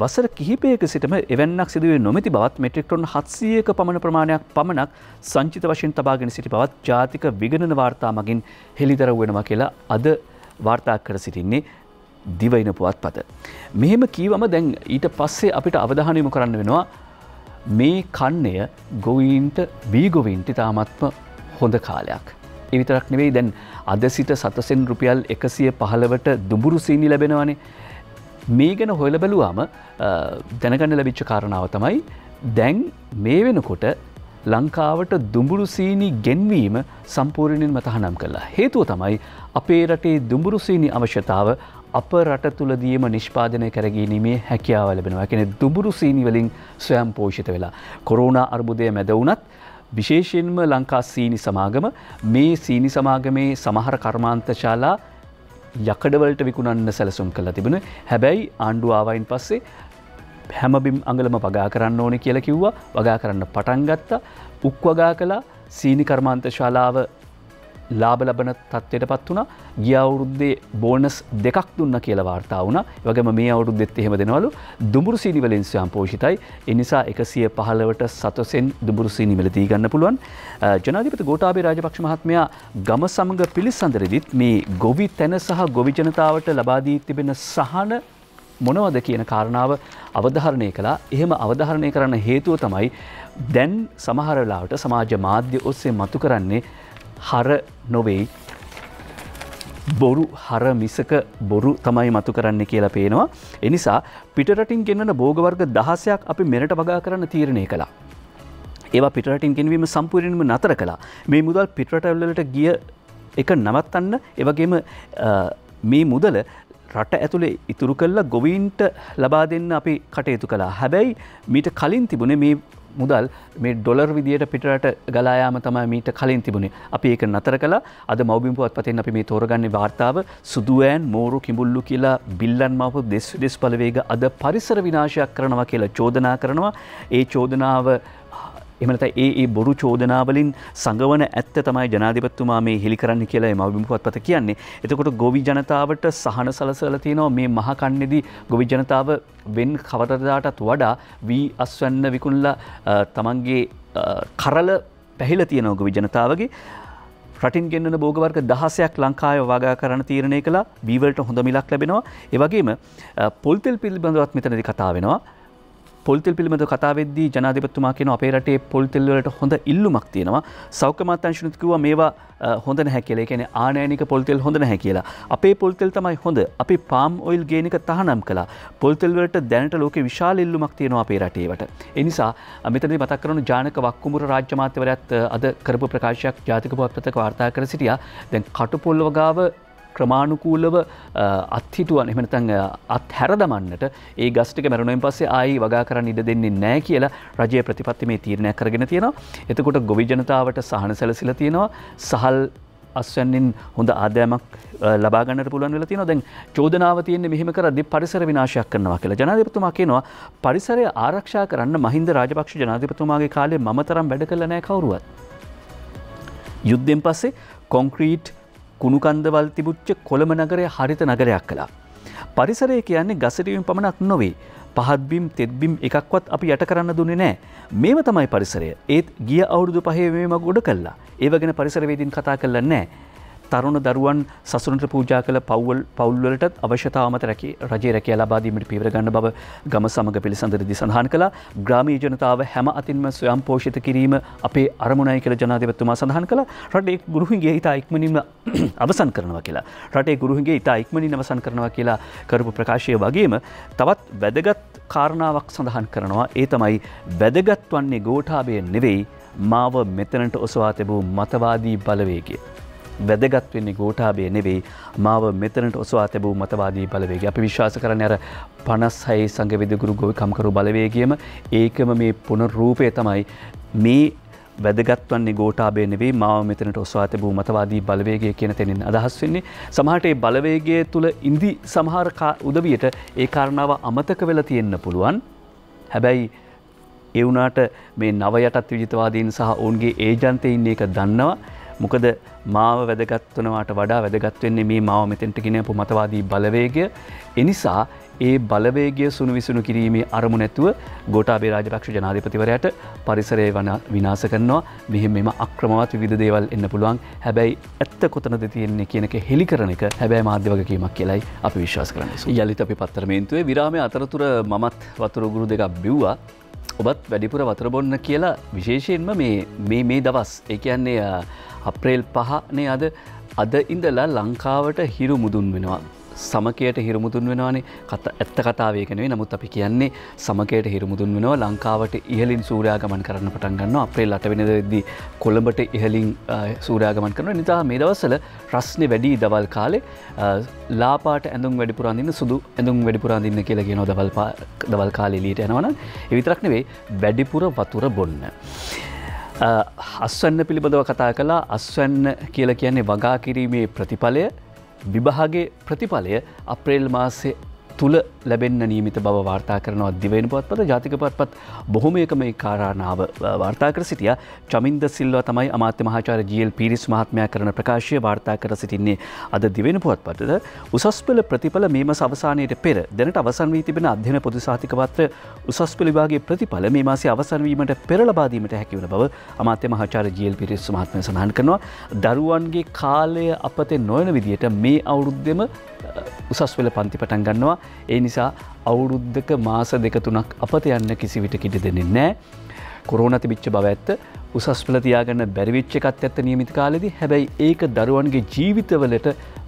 වසර කිහිපයක සිටම එවැන්නක් සිදුවේ නොමැති බවත් මෙට්‍රික් ටොන් 700ක පමණ ප්‍රමාණයක් පමණක් සංචිත වශයෙන් තබාගෙන සිටි බවත් ජාතික විගණන වාර්තා මගින් හෙළිදරව් වෙනවා කියලා අද වාර්තා කර සිටින්නේ දිවයින පුවත්පත. මෙහෙම කීවම දැන් ඊට පස්සේ අපිට අවධානය යොමු කරන්න වෙනවා මේ කන්නය ගොවීන්ට බීගොවීන්ට තාමත්ම හොඳ කාලයක්. ඒ විතරක් නෙවෙයි දැන් අද සිට සතසෙන් රුපියල් 115ට දුඹුරු සීනි ලැබෙනවානේ. මේ ගැන හොයලා බැලුවාම දැනගන්න ලැබිච්ච කාරණාව තමයි දැන් මේ වෙනකොට ලංකාවට දුඹුරු සීනි ගෙන්වීම සම්පූර්ණයෙන්ම තහනම් කළා. හේතුව තමයි අපේ රටේ දුඹුරු සීනි අවශ්‍යතාව අප රට තුලදීම නිෂ්පාදනය කරගැනීමේ හැකියාව ලැබෙනවා. කියන්නේ දුඹුරු සීනි වලින් ස්වයං පෝෂිත වෙලා කොරෝනා අර්බුදය මැද වුණත් විශේෂයෙන්ම ලංකා සීනි සමාගම මේ සීනි සමාගමේ සමහර කර්මාන්තශාලා යකඩවලට විකුණන්න සැලසුම් කරලා තිබුණේ. හැබැයි ආණ්ඩුව ආවයින් පස්සේ හැම බිම් අඟලම වගා කරන්න ඕනේ කියලා කිව්වා. වගා කරන්න පටන් ගත්තා. උක් වගා කළා. සීනි කර්මාන්තශාලාව ලාභ ලබන තත්ත්වයටපත් වුණා. ගිය අවුරුද්දේ බෝනස් 2ක් දුන්නා කියලා වාර්තා වුණා. ඒ වගේම මේ අවුරුද්දෙත් එහෙම දෙනවලු. දුඹුරු සීනි වලින් ස්වයං පෝෂිතයි. ඒ නිසා 115ට සතසෙන් දුඹුරු සීනි මිලදී ගන්න පුළුවන්. ජනාධිපති ගෝඨාභය රාජපක්ෂ මහත්මයා ගම සමග පිළිසඳරෙදිත් මේ ගොවි තැන සහ ගොවි ජනතාවට ලබා දී තිබෙන සහන මොනවද කියන කාරණාව අවධාරණය කළා. එහෙම අවධාරණය කරන්න හේතුව තමයි දැන් සමහර වෙලාවට සමාජ මාධ්‍ය ඔස්සේ මතු කරන්නේ හර නොවෙයි බොරු හර මිසක බොරු තමයි මතු කරන්නේ කියලා පේනවා. ඒ නිසා පිටරටින් ගෙන්වන භෝග වර්ග 16ක් අපි මෙරට වගා කරන්න තීරණය කළා. ඒවා පිටරටින් ගෙනවීම සම්පූර්ණයෙන්ම නතර කළා. මේ මුදල් පිටරටවලට ගිය එක නවත්තන්න, ඒ වගේම මේ මුදල රට ඇතුලේ ඉතුරු කළා ගොවීන්ට ලබා දෙන්න අපි කටයුතු කළා. හැබැයි මීට කලින් තිබුණේ මේ මුදල් මේ ඩොලර් විදියට පිටරට ගලා යාම තමයි මීට කලින් තිබුණේ. අපි ඒක නතර කළා. අද මව්බිම් පුවත්පතෙන් අපි මේ තෝරගන්නේ වාර්තාව සුදු ඈන් මෝරු කිඹුල්ලු කියලා බිල්ලන් මවපු දෙස් බලවේග අද පරිසර විනාශයක් කරනවා කියලා චෝදනා කරනවා. ඒ චෝදනාව එහෙම නැත්නම් ඒ බොරු චෝදනාවලින් සංගවන ඇත්ත තමයි ජනාධිපතිතුමා මේ හෙලි කරන්න කියලා මේ මව්බිම් පුවත්පත කියන්නේ. එතකොට ගොවි ජනතාවට සහන සලසලා තියෙනවා. මේ මහ කන්නේදී ගොවි ජනතාව වෙන් කවරදාටත් වඩා වී අස්වැන්න විකුණලා තමන්ගේ කරල පැහිලා තියෙනවා ගොවි ජනතාවගේ. රටින් ගෙන්වන භෝග වර්ග 16ක් ලංකාවේ වගා කරන්න තීරණය කළා. වී වලට හොඳ මිලක් ලැබෙනවා. ඒ වගේම පොල් තෙල් පිළිබඳවත් මෙතනදී කතා වෙනවා. පොල් තෙල් පිළිබඳව කතා වෙද්දී ජනාධිපතිතුමා කියනවා අපේ රටේ පොල් තෙල් වලට හොඳ ඉල්ලුමක් තියෙනවා. සෞඛ්‍ය අමාත්‍යාංශනුත් කිව්වා මේවා හොඳ නැහැ කියලා. ඒ කියන්නේ ආනයනික පොල් තෙල් හොඳ නැහැ කියලා. අපේ පොල් තෙල් තමයි හොඳ. අපි පාම් ඔයිල් ගේන එක තහනම් කළා. පොල් තෙල් වලට දැනට ලෝකේ විශාල ඉල්ලුමක් තියෙනවා අපේ රටේවට. ඒ නිසා මෙතනදී මතක් කරන ජානක වක්කුඹුර රාජ්‍ය අමාත්‍යවරයාත් අද කරපු ප්‍රකාශයක් ජාතික පුවත්පතක වාර්තා කර සිටියා. දැන් කටුපොල් වගාව ක්‍රමානුකූලව අත්හිටුවන් එහෙම නැත්නම් අත්හැර දමන්නට ඒ ගස් ටික මැරුණෙන් පස්සේ ආයි වගා කරන්න ඉඩ දෙන්නේ නැහැ කියලා රජයේ ප්‍රතිපත්ති මේ තීරණයක් කරගෙන තියෙනවා. එතකොට ගොවි ජනතාවට සහන සැලසීලා තියෙනවා. සහල් අස්වැන්නින් හොඳ ආදායමක් ලබා ගන්නට පුළුවන් වෙලා තියෙනවා. දැන් චෝදනාව තියෙන්නේ මෙහෙම කරද්දී පරිසර විනාශයක් කරනවා කියලා. ජනාධිපතිතුමා කියනවා පරිසරය ආරක්ෂා කරන්න මහින්ද රාජපක්ෂ ජනාධිපතිතුමාගේ කාලේ මම තරම් වැඩ කළා නැහැ කවුරුවත්. යුද්ධෙන් පස්සේ කොන්ක්‍රීට් කුණු කන්දවල් තිබුච්ච කොළඹ නගරය හරිත නගරයක් කළා. පරිසරය කියන්නේ ගසඩියුම් පමණක් නොවේ. පහත් බිම් තෙත් බිම් එකක්වත් අපි යට කරන්න දුන්නේ නැහැ. මේව තමයි පරිසරය. ඒත් ගිය අවුරුදු 5 මේව ගොඩ කළා. ඒව ගැන පරිසරවේදීන් කතා කළා නැහැ. තරුණ දරුවන් සසුනට පූජා කළ පවුල් වලටත් අවශ්‍යතාව මත රජයේ රැකියාව ලබා දීමට පියවර ගන්න බව ගම සමග පිළිසඳරදී සඳහන් කළා. ග්‍රාමීය ජනතාව හැම අතින්ම ස්වයං පෝෂිත කිරීම අපේ අරමුණයි කියලා ජනාධිපතිතුමා සඳහන් කළා. රටේ ගෘහිණිය ඉතා ඉක්මනින්ම අවසන් කරනවා කියලා. රටේ ගෘහිණිය ඉතා ඉක්මනින් අවසන් කරනවා කියලා කරපු ප්‍රකාශය වගේම තවත් වැදගත් කාරණාවක් සඳහන් කරනවා. ඒ තමයි වැදගත් වන්නේ ගෝඨාභය නෙවෙයි මාව මෙතනට ඔසවා තිබූ මතවාදී බලවේගය. වැදගත් වෙන්නේ ගෝඨාභය නෙවෙයි මාව මෙතනට ඔසවා තිබූ මතවාදී බලවේගය. අපි විශ්වාස කරන්නේ අර 56 සංඝවිදුගුරු ගොවි කම්කරු බලවේගයම ඒකම මේ පුනරූපය තමයි මේ වැදගත් වන්නේ ගෝඨාභය නෙවෙයි මාව මෙතනට ඔසවා තිබූ මතවාදී බලවේගය කියන තැනින් අදහස් වෙන්නේ. සමහරට ඒ බලවේගය තුල ඉඳි සමහර උදවියට ඒ කාරණාව අමතක වෙලා තියෙන්න පුළුවන්. හැබැයි ඒ වුණාට මේ නව යටත් විජිතවාදීන් සහ ඔවුන්ගේ ඒජන්තයින් ඒක දන්නවා. මොකද මාව වැදගත් වනවාට වඩා වැදගත් වෙන්නේ මේ මාව මෙතෙන්ට ගෙන යපු මතවාදී බලවේගය. ඒ නිසා ඒ බලවේගය සුණු විසුණු කිරීමේ අරමුණ නැතුව ගෝඨාභය රාජපක්ෂ ජනාධිපතිවරයාට පරිසරය විනාශ කරනවා. මෙහෙම අක්‍රමවත් විවිධ දේවල් එන්න පුළුවන්. හැබැයි ඇත්ත කොතනද තියෙන්නේ කියන එක හෙලි කරන එක හැබැයි මාධ්‍ය වගකීමක් කියලායි අපි විශ්වාස කරන්නේ. යලිත් අපි පත්තරමේන්තුවේ විරාමයේ අතරතුර මමත් වතුර උගුරු දෙකක් බිව්වා. ඔබත් වැඩිපුර වතුර බොන්න කියලා විශේෂයෙන්ම මේ දවස් ඒ කියන්නේ අප්‍රේල් 5නේ අද ඉඳලා ලංකාවට හිරු මුදුන් වෙනවා. සමකයට හිරු මුදුන් වෙනවානේ. ඇත්ත කතාව ඒක නෙවෙයි. නමුත් අපි කියන්නේ සමකයට හිරු මුදුන් වෙනවා. ලංකාවට ඉහළින් සූර්යාගමන කරන්න පටන් ගන්නවා. අප්‍රේල් 8 වෙනිදාදී කොළඹට ඉහළින් සූර්යාගමන කරනවා. නිසා මේ දවස්වල රස්නේ වැඩි දවල් කාලේ ලාපාට ඇඳුම් වැඩිපුර අඳින්න සුදු ඇඳුම් වැඩිපුර අඳින්න කියලා කියනවා දවල් කාලේ එළියට යනවනම්. ඒ විතරක් නෙවෙයි වැඩිපුර වතුර බොන්න. අස්වැන්න පිළිබඳව කතා කළා. අස්වැන්න කියලා කියන්නේ වගා කිරීමේ ප්‍රතිඵලය, විභාගයේ ප්‍රතිඵලය අප්‍රේල් මාසයේ තුල ලැබෙන්න නියමිත බව වාර්තා කරනවා දිවයින පුවත්පත. ජාතික පුවත්පත් බොහොමයක මේ කාරණාව වාර්තා කර සිටියා. චමින්ද සිල්වා තමයි අමාත්‍ය මහාචාර්ය ජී.එල්. පීරිස් මහත්මයා කරන ප්‍රකාශය වාර්තා කර සිටින්නේ අද දිවයින පුවත්පතට. උසස් පෙළ ප්‍රතිඵල මේ මාස අවසානයේට පෙර දැනට අවසන් වී තිබෙන අධ්‍යයන පොදු සහතික පත්‍ර උසස් පෙළ විභාගයේ ප්‍රතිඵල මේ මාසයේ අවසන් වීමට පෙර ලබා දීමට හැකි වන බව අමාත්‍ය මහාචාර්ය ජී.එල්. පීරිස් මහත්මයා සඳහන් කරනවා. දරුවන්ගේ කාලය අපතේ නොයන විදියට මේ අවුරුද්දෙම උසස් පෙළ පන්ති පටන් ගන්නවා. ඒ නිසා අවුරුද්දක මාස 2-3ක් අපත යන්න කිසි විටක ඉඩ දෙන්නේ නැහැ. කොරෝනා තිබිච්ච බව ඇත්ත. උසස් පෙළ තියාගන්න බැරි වෙච්ච එකත් ඇත්ත නියමිත කාලෙදී. හැබැයි ඒක දරුවන්ගේ ජීවිතවලට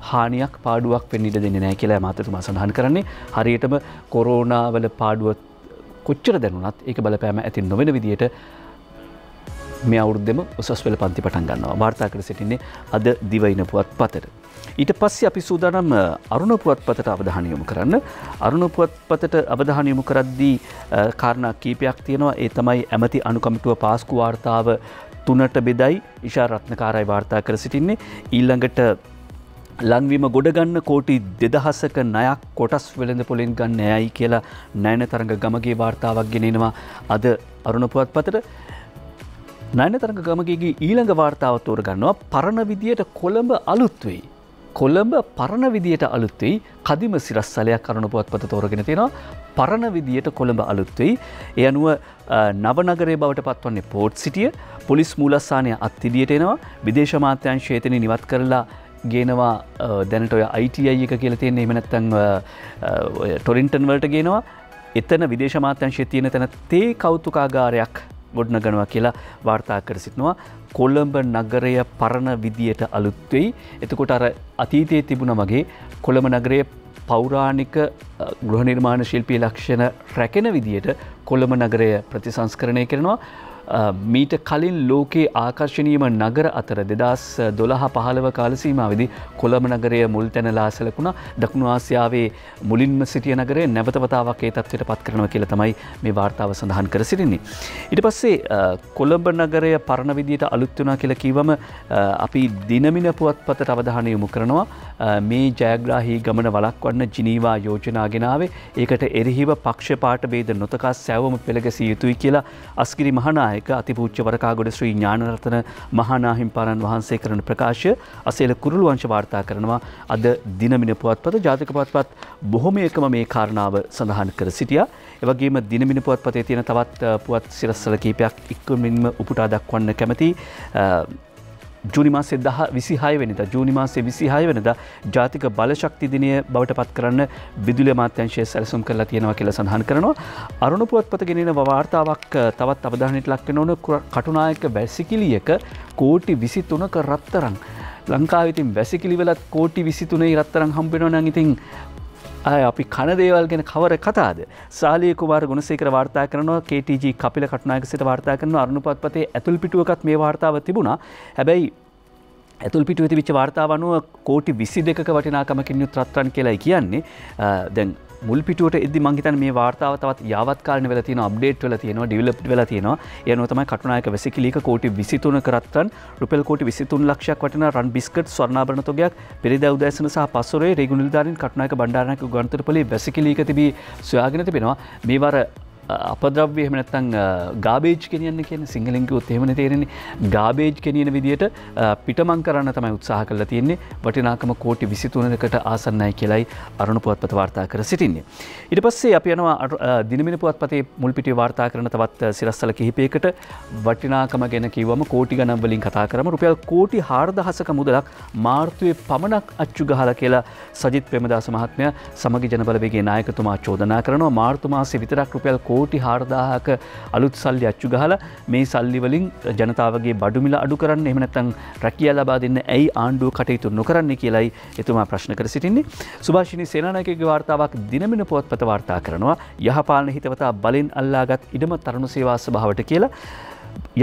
හානියක් පාඩුවක් වෙන්න ඉඩ දෙන්නේ නැහැ කියලා අමාත්‍යතුමා සඳහන් කරන්නේ. හරියටම කොරෝනා වල පාඩුව කොච්චර දැනුණත් ඒක බලපෑම ඇති නොවන විදියට මේ අවුරුද්දෙම උසස් පෙළ පන්ති පටන් ගන්නවා. වාර්තා කර සිටින්නේ අද දිවයින පුවත්පතට. ඊට පස්සේ අපි සූදානම් අරුණ පුවත්පතට අවධානය යොමු කරන්න. අරුණ පුවත්පතට අවධානය යොමු කරද්දී කාරණා කීපයක් තියෙනවා. ඒ තමයි ඇමති අනුකමිටුව පාස්කු වාර්තාව 3ට බෙදයි ඉෂා රත්නකාරයි වාර්තා කර සිටින්නේ. ඊළඟට ලංවීම ගොඩ ගන්න කෝටි 2000ක ණයක් කොටස් වෙළඳ පොලෙන් ගන්න ඇයි කියලා නයනතරංග ගමගේ වාර්තාවක් ගෙනෙනවා අද අරුණ පුවත්පතට. නයනතරංග ගමගේගේ ඊළඟ වාර්තාව තෝරගන්නවා පරණ විදියට කොළඹ අලුත් වෙයි. කොළඹ පරණ විදියට අලුත් වෙයි. කදිම සිරස්සලයක් අරුණ පුවත්පත තෝරගෙන තියෙනවා. පරණ විදියට කොළඹ අලුත් වෙයි. ඒ අනුව නව නගරයේ බවට පත්වන්නේ පෝට් සිටිය. පොලිස් මූලස්ථානය අත්තිඩියට එනවා. විදේශ අමාත්‍යාංශය එතනින් ඉවත් කරලා ගේනවා දැනට ඔය ITI එක කියලා තියෙන එහෙම නැත්නම් ටොරින්ටන් වලට ගේනවා. එතන විදේශ අමාත්‍යාංශයේ තියෙන තැන තේ කෞතුකාගාරයක් ගොඩනගනවා කියලා වාර්තා කර සිටිනවා. කොළඹ නගරය පරණ විදියට අලුත් වෙයි. එතකොට අර අතීතයේ තිබුණා වගේ කොළඹ නගරයේ පෞරාණික ගෘහ නිර්මාණ ශිල්පී ලක්ෂණ රැකෙන විදියට කොළඹ නගරය ප්‍රතිසංස්කරණය කරනවා. මීට කලින් ලෝකයේ ආකර්ශනීයම නගර අතර 2012-15 කාල සීමාවේදී කොළඹ නගරය මුල් තැනලා සැලකුණා. දකුණු ආසියාවේ මුලින්ම සිටිය නගරය නැවත වතාවක් ඒ තත්ත්වයට පත් කරනවා කියලා තමයි මේ වාර්තාව සඳහන් කර සිටින්නේ. ඊට පස්සේ කොළඹ නගරය පරණ විදියට අලුත් වෙනවා කියලා කිව්වම අපි දිනමින පුවත්පතට අවධානය යොමු කරනවා. මේ ජයග්‍රාහී ගමන වළක්වන්න ජිනීවා යෝජනා ගෙනාවේ. ඒකට එරෙහිව පක්ෂපාත ભેද නොතකා සෑවම පෙළගැසිය යුතුයි කියලා අස්ගිරි මහානායක අතිපූජ්‍ය වරකාගොඩ ශ්‍රී ඥානරත්න මහානාහිමිපාණන් වහන්සේ කරන ප්‍රකාශය අසේල කුරුළු වංශ වාර්තා කරනවා අද දිනමින පුවත්පත. ජාතික පුවත්පත් බොහොමයකම මේ කාරණාව සඳහන් කර සිටියා. ඒ වගේම දිනමින පුවත්පතේ තියෙන තවත් පුවත් සිරස්වල කීපයක් ඉක්මනින්ම උපුටා දක්වන්න කැමැති. ජූනි මාසේ 26 වෙනිදා ජාතික බලශක්ති දිනය බවට පත් කරන්න විදුලි අමාත්‍යාංශය සැලසුම් කරලා තියෙනවා කියලා සඳහන් කරනවා. අරුණ පුවත්පත ගෙනෙන වාර්තාවක් තවත් අවධානයට ලක් වෙන ඕන කටුනායක වැසිකිළියක කෝටි 23ක රත්තරන්. ලංකාවේ ඉතින් වැසිකිළි වලත් කෝටි 23යි රත්තරන් හම්බ වෙනවා නම් ඉතින් අපි කන දේවල් ගැන කවර කතාද? සාලිය කුමාර ගුණසේකර වාර්තා කරනවා. KTG කපිල කටුනායක සිට වාර්තා කරනවා. අරුණ පුවත්පතේ ඇතුල් පිටුවකත් මේ වාර්තාව තිබුණා. හැබැයි ඇතුල් පිටුවේ තිබිච්ච වාර්තාව අනුව කෝටි 22ක වටිනාකමකින් යුත් රත්රන් කියලායි කියන්නේ. දැන් මුල් පිටුවට එද්දි මං හිතන්නේ මේ වාර්තාව තවත් යාවත් කාලෙ වෙලා තියෙනවා, අප්ඩේට් වෙලා තියෙනවා, ඩෙවලොප්ඩ් වෙලා තියෙනවා. ඒ අනුව තමයි කටුනායක වැසිකිළියක කෝටි 23ක රත්රන්, රුපියල් කෝටි 23 ලක්ෂයක් වටිනා රන් බිස්කට්, ස්වර්ණාභරණ තොගයක්, පෙරේදා උදෑසන සහ පස්වරේ රේගු නිලධාරීන් කටුනායක බණ්ඩාරනායක ගුවන්තොටුපොළේ වැසිකිළියක තිබී සොයාගෙන තිබෙනවා. මේවර අපද්‍රව්‍ය එහෙම නැත්නම් ගාබේජ් ගෙනියන්නේ කියන්නේ සිංහලෙන් කිව්වොත් එහෙමනේ තේරෙන්නේ. ගාබේජ් ගෙනියන විදියට පිටමං කරන්න තමයි උත්සාහ කරලා තියෙන්නේ. වටිනාකම කෝටි 23කට ආසන්නයි කියලායි අරුණ පුවත්පත වාර්තා කර සිටින්නේ. ඊට පස්සේ අපි යනවා දිනමින පුවත්පතේ මුල් පිටුවේ වාර්තා කරන තවත් සිරස්වල කිහිපයකට. වටිනාකම ගැන කිව්වම කෝටි ගණන් වලින් කතා කරමු. රුපියල් කෝටි 4000ක මුදලක් මාර්තුවේ පමණක් අච්චු ගහලා කියලා සජිත් ප්‍රේමදාස මහත්මයා සමගි ජනබලවේගයේ නායකතුමා චෝදනා කරනවා. මාර්තු මාසේ විතරක් රුපියල් කෝටි 4000ක අලුත් සල්ලි අච්චු ගහලා මේ සල්ලි වලින් ජනතාවගේ බඩු මිල අඩු කරන්න එහෙම නැත්නම් රැකියාව ලබා දෙන්න ඇයි ආණ්ඩුව කටයුතු නොකරන්නේ කියලායි එතුමා ප්‍රශ්න කර සිටින්නේ. සුභාෂිනී සේනානායකගේ වාර්තාවක් දිනමින පුවත්පත වාර්තා කරනවා. යහපාලන හිතවතා බලෙන් අල්ලාගත් ඉඩම තරුණ සේවා සභාවට කියලා.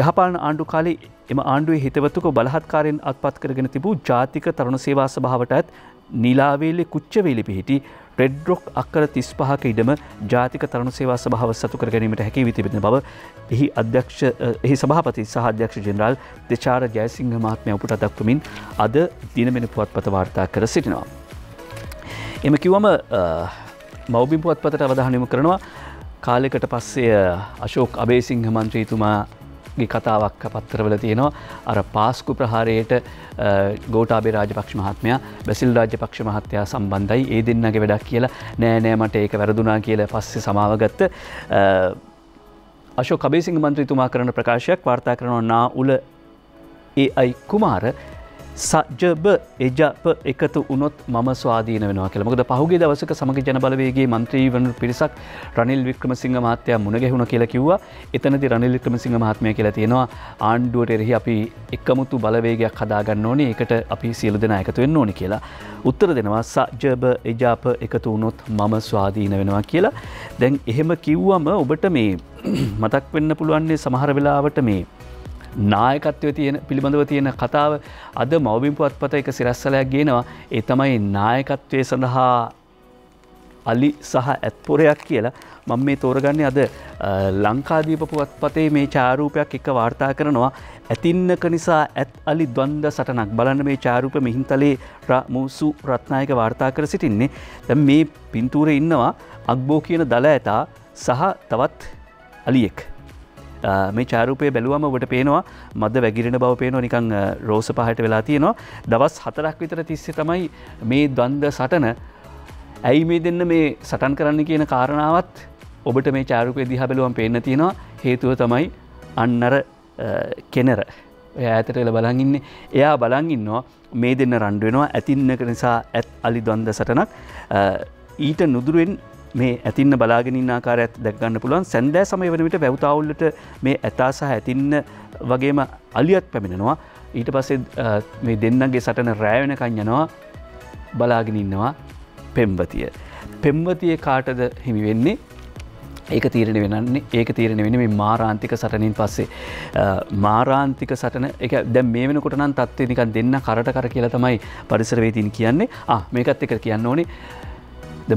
යහපාලන ආණ්ඩු කාලේ එම ආණ්ඩුවේ හිතවතුක බලහත්කාරයෙන් අත්පත් කරගෙන තිබූ ජාතික තරුණ සේවා සභාවටත් නීලාවේලේ කුච්චවේලි පිහිටි රෙඩ් රොක් අක්කර 35ක ඉඩම ජාතික තරුණ සේවා සභාව සතු කර ගැනීමට හැකි වී තිබෙන බව එහි සභාපති සහ අධ්‍යක්ෂ ජෙනරාල් දෙචාර ජයසිංහ මහත්මයා උපුටා දක්වමින් අද දිනමෙන පුවත්පත වාර්තා කර සිටිනවා. එම කිව්වම මව්බිම් පුවත්පතට අවධානය යොමු කරනවා කාලයකට පස්සේ අශෝක් අබේසිංහ මන්ත්‍රීතුමාගේ කතාවක් පත්තරවල තියෙනවා. අර පාස්කු ප්‍රහාරයට ගෝඨාභය රාජපක්ෂ මහත්මයා බැසිල් රාජපක්ෂ මහත්තයා සම්බන්ධයි. ඒ දෙන්නගේ වැඩක් කියලා නෑ මට ඒක වැරදුනා කියලා පස්සේ සමාව ගත්ත අශෝක් අබේසිංහ මන්ත්‍රීතුමා කරන ප්‍රකාශයක් වාර්තා කරනවා නා උල AI කුමාර සජබ එජප එකතු වුණොත් මම ස්වාධීන වෙනවා කියලා. මොකද පහුගිය දවසක සමග ජන බලවේගයේ മന്ത്രി වන පිරිසක් රනිල් වික්‍රමසිංහ මහත්තයා මුණ ගැහුණා කියලා කිව්වා. එතනදී රනිල් වික්‍රමසිංහ මහත්මයා කියලා තියෙනවා ආණ්ඩුවට එරෙහි අපි එකමුතු බලවේගයක් හදාගන්න ඕනේ. ඒකට අපි සියලු දෙනා එකතු වෙන්න ඕනේ කියලා උත්තර දෙනවා. සජබ එජප එකතු වුණොත් මම ස්වාධීන වෙනවා කියලා. දැන් එහෙම කිව්වම ඔබට මේ මතක් වෙන්න පුළුවන් සමහර වෙලාවට මේ නායකත්වය තියෙන පිළිබඳව තියෙන කතාව අද මව්බිම් පුවත්පත එක සිරස්සලයක් ගේනවා. ඒ තමයි නායකත්වයේ සඳහා අලි සහ ඇත්පොරයක් කියලා. මම මේ තෝරගන්නේ අද ලංකාදීප පුවත්පතේ මේ ඡායාරූපයක් එක වාර්තා කරනවා. ඇතින්නක නිසා ඇත් අලි ද්වන්ද සටනක්. බලන්න මේ ඡායාරූප මිහින්තලේ මුසු රත්නායක වාර්තා කර සිටින්නේ. දැන් මේ පින්තූරේ ඉන්නවා අග්බෝ කියන දල ඇතා සහ තවත් අලියෙක්. මේ ඡායාරූපය බැලුවම ඔබට පේනවා මද වැగిරෙන බව පේනවා. නිකන් රෝස පහට වෙලා තියෙනවා. දවස් 4ක් විතර තිස්සේ තමයි මේ ද්වන්ද සටන. ඇයි මේ දෙන්න මේ සටන් කරන්න කියන කාරණාවත් ඔබට මේ ඡායාරූපය දිහා බැලුවම පේන්න තියෙනවා. හේතුව තමයි අන්නර කෙනර. එයා ඈතට වෙලා බලන් ඉන්නේ. එයා බලන් ඉන්නවා මේ දෙන්න රණ්ඩු වෙනවා. ඇතින්නක නිසා ඇත් අලි ද්වන්ද සටනක්. ඊට නුදුරුවෙන් මේ ඇතින්න බලාගෙන ඉන්න ආකාරයත් දැක් ගන්න පුළුවන්. සැන්දෑ සමය වන විට වැව්තාවුල්ලට මේ ඇතා සහ ඇතින්න වගේම අලියත් පැමිණෙනවා. ඊට පස්සේ මේ දෙන්නගේ සටන රැය වෙනකන් යනවා. බලාගෙන ඉන්නවා පෙම්වතිය. පෙම්වතිය කාටද හිමි වෙන්නේ? ඒක තීරණය වෙන්නේ මේ මාරාන්තික සටනින් පස්සේ. මාරාන්තික සටන ඒක දැන් මේ වෙනකොට නම් තත්ත්වය නිකන් දෙන්න කරට කර කියලා තමයි පරිසරවේදීන් කියන්නේ. මේකත් එක්ක කියන්න ඕනේ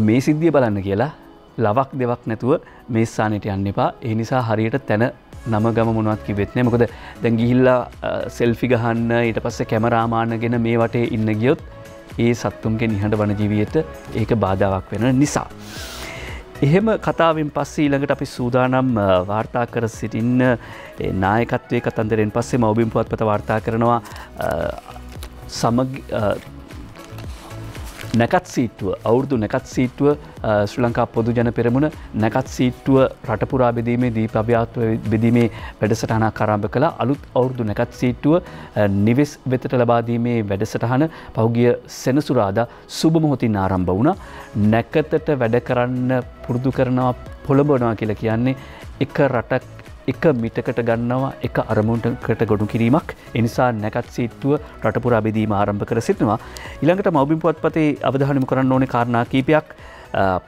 මේ සිද්ධිය බලන්න කියලා ලවක් දෙවක් නැතුව මේ ස්ථානෙට යන්න එපා. ඒ නිසා හරියට තැන නම ගම මොනවත් කිව්වෙත් නෑ. මොකද දැන් ගිහිල්ලා සෙල්ෆි ගහන්න ඊට පස්සේ කැමරාමානගෙන මේ වටේ ඉන්න ගියොත් ඒ සත්තුන්ගේ නිහඬ වන ජීවිතයට ඒක බාධාවක් වෙන නිසා. එහෙම කතාවෙන් පස්සේ ඊළඟට අපි සූදානම් වාර්තා කර සිටින්න නායකත්වයේ කතන්දරෙන් පස්සේ මව්බිම් පුවත්පත වාර්තා කරනවා නැකත් සීට්ටුව අවුරුදු නැකත් සීට්ටුව ශ්‍රී ලංකා පොදු ජන පෙරමුණ නැකත් සීට්ටුව රටපුරා බෙදීමේ දීප අභ්‍යාත්ව බෙදීමේ වැඩසටහනක් ආරම්භ කළා. අලුත් අවුරුදු නැකත් සීට්ටුව නිවෙස් වෙතට ලබා දීමේ වැඩසටහන පහුගිය සෙනසුරාදා සුබ මොහොතින් ආරම්භ වුණා. නැකතට වැඩ කරන්න පුරුදු කරනවා පොළඹවනවා කියලා කියන්නේ එක රටක් එක මිටකට ගන්නවා එක අරමුණකට ගොනු කිරීමක්. ඒ නිසා නැකත් සීට්ටුව රටපුරා බෙදීම ආරම්භ කර සිටිනවා. ඊළඟට මව්බිම් පුවත්පතේ අවධානය යොමු කරන්න ඕනේ කාරණා කීපයක්.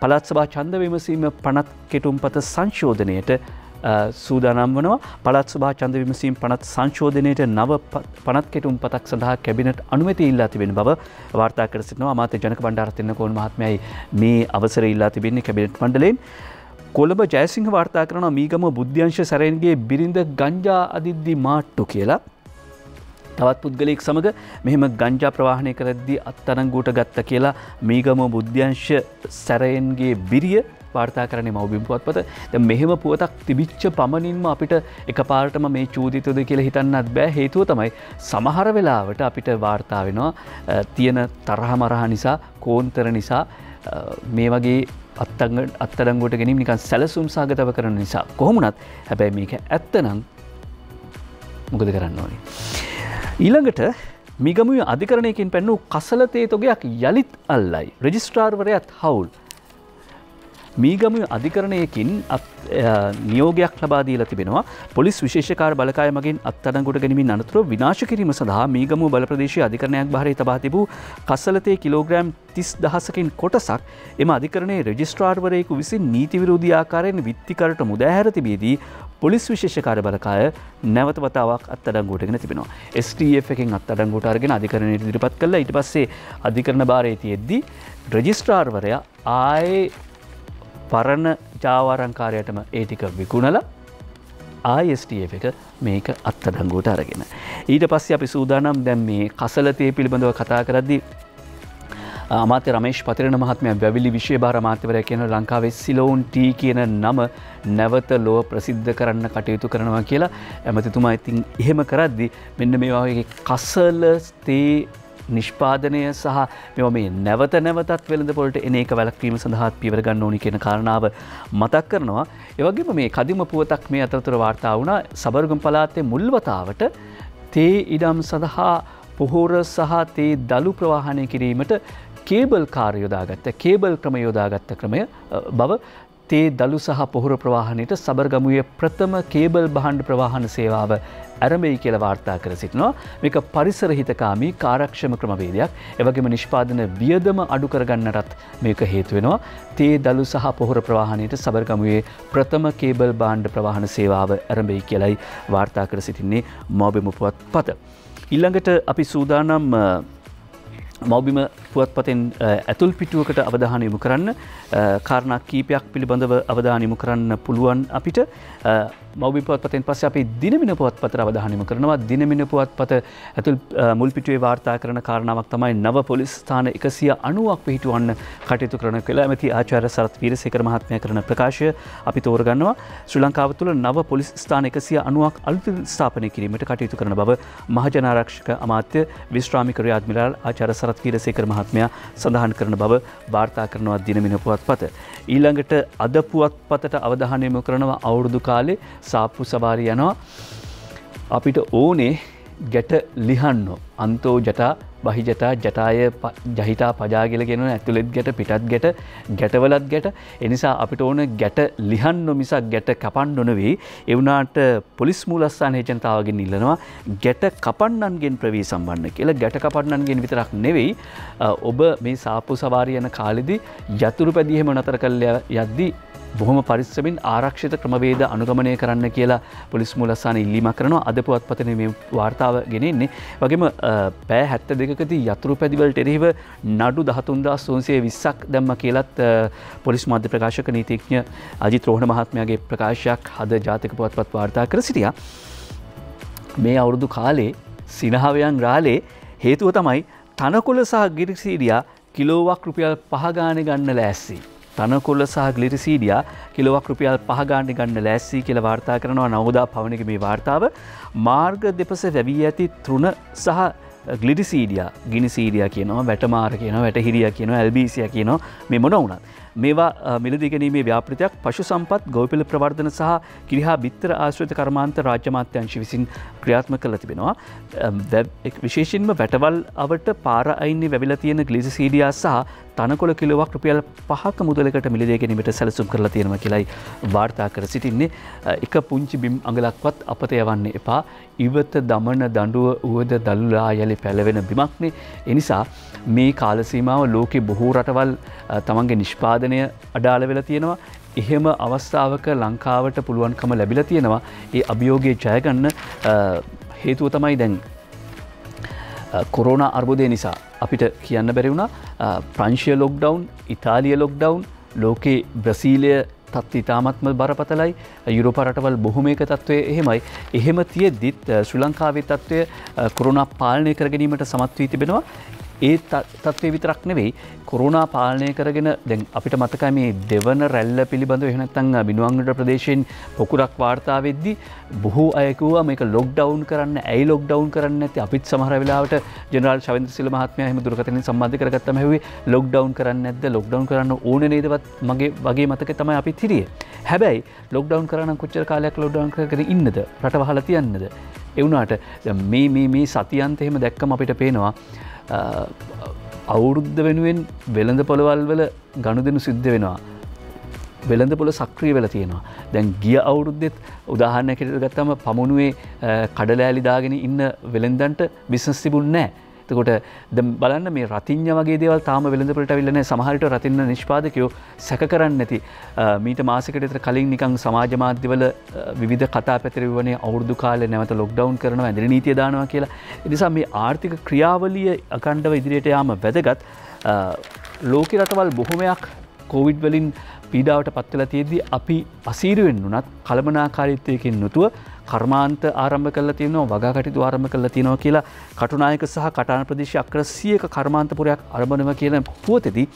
පළාත් සභා ඡන්ද විමසීම පනත් කෙටුම්පත සංශෝධනයට සූදානම් වනවා. පළාත් සභා ඡන්ද විමසීම පනත් සංශෝධනයට නව පනත් කෙටුම්පතක් සඳහා කැබිනට් අනුමැතිය ඉල්ලා තිබෙන බව වාර්තා කර සිටිනවා. අමාත්‍ය ජනක බණ්ඩාර තෙන්නකෝන් මහත්මයායි මේ අවසරය ඉල්ලා තිබෙන්නේ කැබිනට් මණ්ඩලයෙන්. කොළඹ ජයසිංහ වාර්තා කරනවා මීගම බුද්ධ්‍යංශ සැරයන්ගේ බිරිඳ ගංජා අදිද්දි මාට්ටු කියලා. තවත් පුද්ගලයෙක් සමග මෙහෙම ගංජා ප්‍රවාහනය කරද්දී අත්අඩංගුවට ගත්ත කියලා මීගම බුද්ධ්‍යංශ සැරයන්ගේ බිරිය වාර්තා කරන්නේ මව්බිම් පුවත්පත. දැන් මෙහෙම පුවතක් තිබිච්ච පමණින්ම අපිට එකපාරටම මේ චූදිතද කියලා හිතන්නත් බෑ. හේතුව තමයි සමහර වෙලාවට අපිට වාර්තා වෙනවා තියෙන තරහ මරහ නිසා, කෝන්තර නිසා මේ වගේ අත්අඩංගුවට ගැනීම නිකන් සැලසුම් සහගතව කරන නිසා. කොහොම වුණත් හැබැයි මේක ඇත්තනම් මොකද කරන්න ඕනේ? ඊළඟට මිගමුවේ අධිකරණයකින් පැන්නූ කසල තේ තොගයක් යලිත් අල්ලයි. රෙජිස්ට්‍රාර්වරයාත් හවුල්. මීගමුවේ අධිකරණයකින් නියෝගයක් ලබා දීලා තිබෙනවා. පොලිස් විශේෂකාර බලකාය මගින් අත්අඩංගුවට ගැනීමෙන් අනතුරුව විනාශ කිරීම සඳහා මීගමුව බල ප්‍රදේශයේ අධිකරණයක් භාරයේ තබා තිබූ කසලතේ කිලෝග්‍රෑම් 30000කින් කොටසක් එම අධිකරණයේ රෙජිස්ට්‍රාර්වරයෙකු විසින් නීති විරෝධී ආකාරයෙන් විත්තිකරට මුදාහැර තිබීදී පොලිස් විශේෂකාර බලකාය නැවත වතාවක් අත්අඩංගුවටගෙන තිබෙනවා. STF එකෙන් අත්අඩංගුවට අරගෙන අධිකරණයට ඉදිරිපත් කළා. ඊට පස්සේ අධිකරණ භාරයේ තියෙද්දී රෙජිස්ට්‍රාර්වරයා ආයේ පරණ ජාවාරම්කාරයටම ඒ ටික විකුණලා ISTF එක මේක අත්අඩංගුවට අරගෙන. ඊට පස්සේ අපි සූදානම් දැන් මේ කසලතේ පිළිබඳව කතා කරද්දී අමාත්‍ය රමේෂ් පතිරණ මහත්මයා වැවිලි විෂය භාර අමාත්‍යවරයා කියන ලංකාවේ සිලෝන් ටී කියන නම නැවත ලොව ප්‍රසිද්ධ කරන්න කටයුතු කරනවා කියලා ඇමතිතුමා ඉතින් එහෙම කරද්දී මෙන්න මේ වගේ කසල තේ නිෂ්පාදනය සහ මෙව මේ නැවත නැවතත් වෙළඳ පොළට එන එක වැළැක්වීම සඳහා පියවර ගන්න ඕනි කියන කාරණාව මතක් කරනවා. ඒ වගේම මේ කදිම පුවතක් මේ අතරතුර වාර්තා වුණා. සබරගම් පළාතේ මුල් වතාවට තේ ඉඩම් සඳහා පොහොර සහ තේ දළු ප්‍රවාහනය කිරීමට කේබල් කාර් යොදාගත්ත කේබල් ක්‍රම යොදාගත්ත ක්‍රමය බව තේ දළු සහ පොහොර ප්‍රවාහනයට සබරගමුවේ ප්‍රථම කේබල් භාණ්ඩ ප්‍රවාහන සේවාව ඇරඹෙයි කියලා වාර්තා කර සිටිනවා. මේක පරිසර හිතකාමී කාර්යක්ෂම ක්‍රමවේදයක්. ඒ වගේම නිෂ්පාදන වියදම අඩු කරගන්නටත් මේක හේතු වෙනවා. තේ දළු සහ පොහොර ප්‍රවාහනයට සබරගමුවේ ප්‍රථම කේබල් භාණ්ඩ ප්‍රවාහන සේවාව ඇරඹෙයි කියලායි වාර්තා කර සිටින්නේ මව්බිම පුවත්පත. ඊළඟට අපි සූදානම් මව්බිම පුවත්පතෙන් ඇතුල් පිටුවකට අවධානය යොමු කරන්න කාරණා කීපයක් පිළිබඳව අවධානය යොමු කරන්න පුළුවන් අපිට. මව්බිම පුවත්පතෙන් පස්සේ අපි දිනමින පුවත්පතට අවධානය යොමු කරනවා. දිනමින පුවත්පත ඇතුල් මුල් පිටුවේ වාර්තා කරන කාරණාවක් තමයි නව පොලිස් ස්ථාන 190ක් පිහිටුවන්න කටයුතු කරන කියලා ඇමති ආචාර්ය සරත් වීරසේකර මහත්මයා කරන ප්‍රකාශය අපි තෝරගන්නවා. ශ්‍රී ලංකාව තුළ නව පොලිස් ස්ථාන 190ක් අලුතින් ස්ථාපනය කිරීමට කටයුතු කරන බව මහජන ආරක්ෂක අමාත්‍ය විශ්‍රාමික රිය අද්මිරාල් ආචාර්ය සරත් වීරසේකර මහත්මයා සඳහන් කරන බව වාර්තා කරනවා දිනමින පුවත්පත. ඊළඟට අද පුවත්පතට අවධානය යොමු කරනවා අවුරුදු කාලේ සාප්පු සවාරි යනවා. අපිට ඕනේ ගැට ලිහන්න. අන්තෝ ජටා බහිජටා ජටාය ජහිතා පජාගිල කියනවා. ඇතුළෙත් ගැට පිටත් ගැට ගැටවලත් ගැට. ඒ නිසා අපිට ඕන ගැට ලිහන්න මිසක් ගැට කපන්න නෙවෙයි. ඒ වුණාට පොලිස් මූලස්ථානයේ ජනතාවගෙන් ඉල්ලනවා ගැට කපන්නන්ගෙන් ප්‍රවී සම්බන්ධ කියලා. ගැට කපන්නන්ගෙන් විතරක් නෙවෙයි ඔබ මේ සාප්පු සවාරි යන කාලෙදී යතුරු පැදිය එහෙම නතර කරලා යද්දී බොහොම පරිස්සමින් ආරක්ෂිත ක්‍රමවේද අනුගමනය කරන්න කියලා පොලිස් මූලස්ථානය ඉල්ලීමක් කරනවා. අද පුවත්පතේ මේ වාර්තාව ගෙනෙන්නේ. වගේම පැය 72කදී යතුරු පැදිවලට එරෙහිව නඩු 13320ක් දැම්ම කියලත් පොලිස් මාධ්‍ය ප්‍රකාශක නීතිඥ අජිත් රෝහණ මහත්මයාගේ ප්‍රකාශයක් අද ජාතික පුවත්පත් වාර්තා කර සිටියා. මේ අවුරුදු කාලේ සිනහවයන් රාලේ හේතුව තමයි තනකොළ සහ ගිරිසීඩියා කිලෝවක් රුපියල් 5 ගානේ ගන්න ලෑස්ති. තනකොළ සහ ග්ලිරිසීඩියා කිලෝවක් රුපියල් 5 ගානේ ගන්න ලෑස්ති කියලා වාර්තා කරනවා නවෝදා පවණගේ මේ වාර්තාව. මාර්ග දෙපස වැවී ඇති තෘණ සහ ග්ලිරිසීඩියා ගිනිසීඩියා කියනවා, වැටමාර කියනවා, වැටහිරියා කියනවා, ඇල්බීසියා කියනවා. මේ මොන වුණත් මේවා මිලදී ගැනීමේ ව්‍යාපෘතියක් පශු සම්පත් ගොවිපළ ප්‍රවර්ධන සහ කිරිහා බිත්තර ආශ්‍රිත කර්මාන්ත රාජ්‍ය අමාත්‍යාංශ විසින් ක්‍රියාත්මක කරලා තිබෙනවා. විශේෂයෙන්ම වැටවල් අවට පාර අයින්නේ වැවිලා තියෙන ග්ලිරිසීඩියා සහ තනකොළ කිලෝවක් රුපියල් 5ක මුදලකට මිලදී ගැනීමට සැලසුම් කරලා තියෙනවා කියලායි වාර්තා කර සිටින්නේ. එක පුංචි බිම් අඟලක්වත් අපත යවන්න එපා. ඉවත දමන දඬුව උවද දළුලා යලි පැලවෙන බිමක්නේ. ඒ නිසා මේ කාල සීමාව ලෝකේ බොහෝ රටවල් තමන්ගේ නිෂ්පාදනය අඩාල වෙලා තියෙනවා. එහෙම අවස්ථාවක ලංකාවට පුළුවන්කම ලැබිලා තියෙනවා ඒ අභියෝගයේ ජය ගන්න. හේතුව තමයි දැන් කොරෝනා අර්බුදය නිසා අපිට කියන්න බැරි වුණා. ප්‍රංශීය ලොක්ඩවුන්, ඉතාලිය ලොක්ඩවුන්, ලෝකේ බ්‍රසීලය තත්ත්වය ඉතාමත්ම බරපතලයි. යුරෝපා රටවල් බොහොමයක තත්ත්වය එහෙමයි. එහෙම තියෙද්දිත් ශ්‍රී ලංකාවේ තත්ත්වය කොරෝනා පාලනය කර ගැනීමට සමත් වී තිබෙනවා. ඒ තත්ත්වය විතරක් නෙවෙයි කොරෝනා පාලනය කරගෙන දැන් අපිට මතකයි මේ දෙවන රැල්ල පිළිබඳව එහෙම නැත්නම් බිනුවංගොඩ ප්‍රදේශයෙන් පොකුරක් වාර්තා වෙද්දී බොහෝ අය කිව්වා මේක ලොක්ඩවුන් කරන්න. ඇයි ලොක්ඩවුන් කරන්නේ නැත්තේ? අපිත් සමහර වෙලාවට ජෙනරාල් ශවෙන්ද්‍රසිල්ව මහත්මයා එහෙම දුරකථනයෙන් සම්බන්ධ කරගත්තම ඇහුවේ ලොක්ඩවුන් කරන්නේ නැද්ද? ලොක්ඩවුන් කරන්න ඕනේ නේදවත් මගේ වගේ මතකේ තමයි අපිත් හිටියේ. හැබැයි ලොක්ඩවුන් කරා නම් කොච්චර කාලයක් ලොක්ඩවුන් කරගෙන ඉන්නද? රට වහලා තියන්නද? ඒ වුණාට මේ සතියන්ත එහෙම දැක්කම අපිට පේනවා අවුරුද්ද වෙනුවෙන් වෙළඳ පොළවල් වල ගනුදෙනු සිද්ධ වෙනවා. වෙළඳපොළ සක්‍රිය වෙලා තියෙනවා. දැන් ගිය අවුරුද්දෙත් උදාහරණයකට ගත්තම පමුණුවේ කඩලෑලි දාගෙන ඉන්න වෙළඳන්ට බිස්නස් තිබුණේ නැහැ. එතකොට දැන් බලන්න මේ රතිඤ්ඤ වගේ දේවල් තාම වෙළඳපොළට අවිල්ල නැහැ. සමහර විට රතිඤ්ඤ නිෂ්පාදකයෝ සැක කරන්නේ නැති මීට මාසයකට විතර කලින් නිකන් සමාජ මාධ්‍යවල විවිධ කතා පැතිරෙවුවනේ අවුරුදු කාලේ නැවත ලොක්ඩවුන් කරනවා, ඇඳිලි නීතිය දානවා කියලා. ඒ නිසා මේ ආර්ථික ක්‍රියාවලිය අඛණ්ඩව ඉදිරියට යාම වැදගත්. ලෝක රටවල් බොහොමයක් කොවිඩ් වලින් පීඩාවට පත් වෙලා තියෙද්දි අපි අසීරුවෙන් වුණත් කලමනාකාරීත්වයකින් යුතුව කර්මාන්ත ආරම්භ කරලා තියෙනවා, වගා කටයුතු ආරම්භ කරලා තියෙනවා කියලා කටුනායක සහ කටාන ප්‍රදේශයේ අක්‍ර 100ක කර්මාන්තපුරයක් ආරම්භනවා කියන පුවතේදී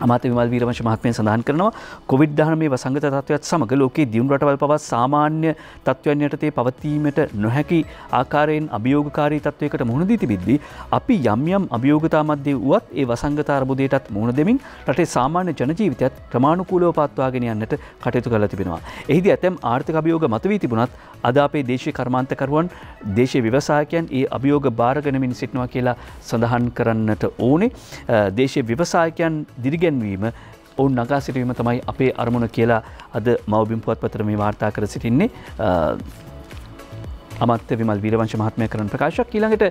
අමාත්‍ය විමල් වීරවංශ මහත්මයා සඳහන් කරනවා කොවිඩ්-19 වසංගත තත්ත්වයත් සමග ලෝකයේ දියුණු රටවල් පවා සාමාන්‍ය තත්ත්වයන් යටතේ පවතීමට නොහැකි ආකාරයෙන් අභියෝගකාරී තත්ත්වයකට මුහුණ දී තිබෙද්දී අපි යම් යම් අභියෝගතා මැද්දේ වුවත් ඒ වසංගත අර්බුදයටත් මුහුණ දෙමින් රටේ සාමාන්‍ය ජන ජීවිතයත් ක්‍රමානුකූලව පවත්වාගෙන යන්නට කටයුතු කරලා තිබෙනවා. එහිදී ඇතැම් ආර්ථික අභියෝග මතුවී තිබුණත් අද අපේ දේශීය කර්මාන්තකරුවන් දේශීය ව්‍යවසායකයන් ඒ අභියෝග බාරගෙනමින් සිටිනවා කියලා සඳහන් කරන්නට ඕනේ. දේශීය ව්‍යවසායකයන් දිරිගැන්වීම ඔවුන් නගා සිටවීම තමයි අපේ අරමුණ කියලා අද මව්බිම් පුවත්පතට මේ වාර්තා කර සිටින්නේ අමාත්‍ය විමල් වීරවංශ මහත්මයා කරන ප්‍රකාශයක්. ඊළඟට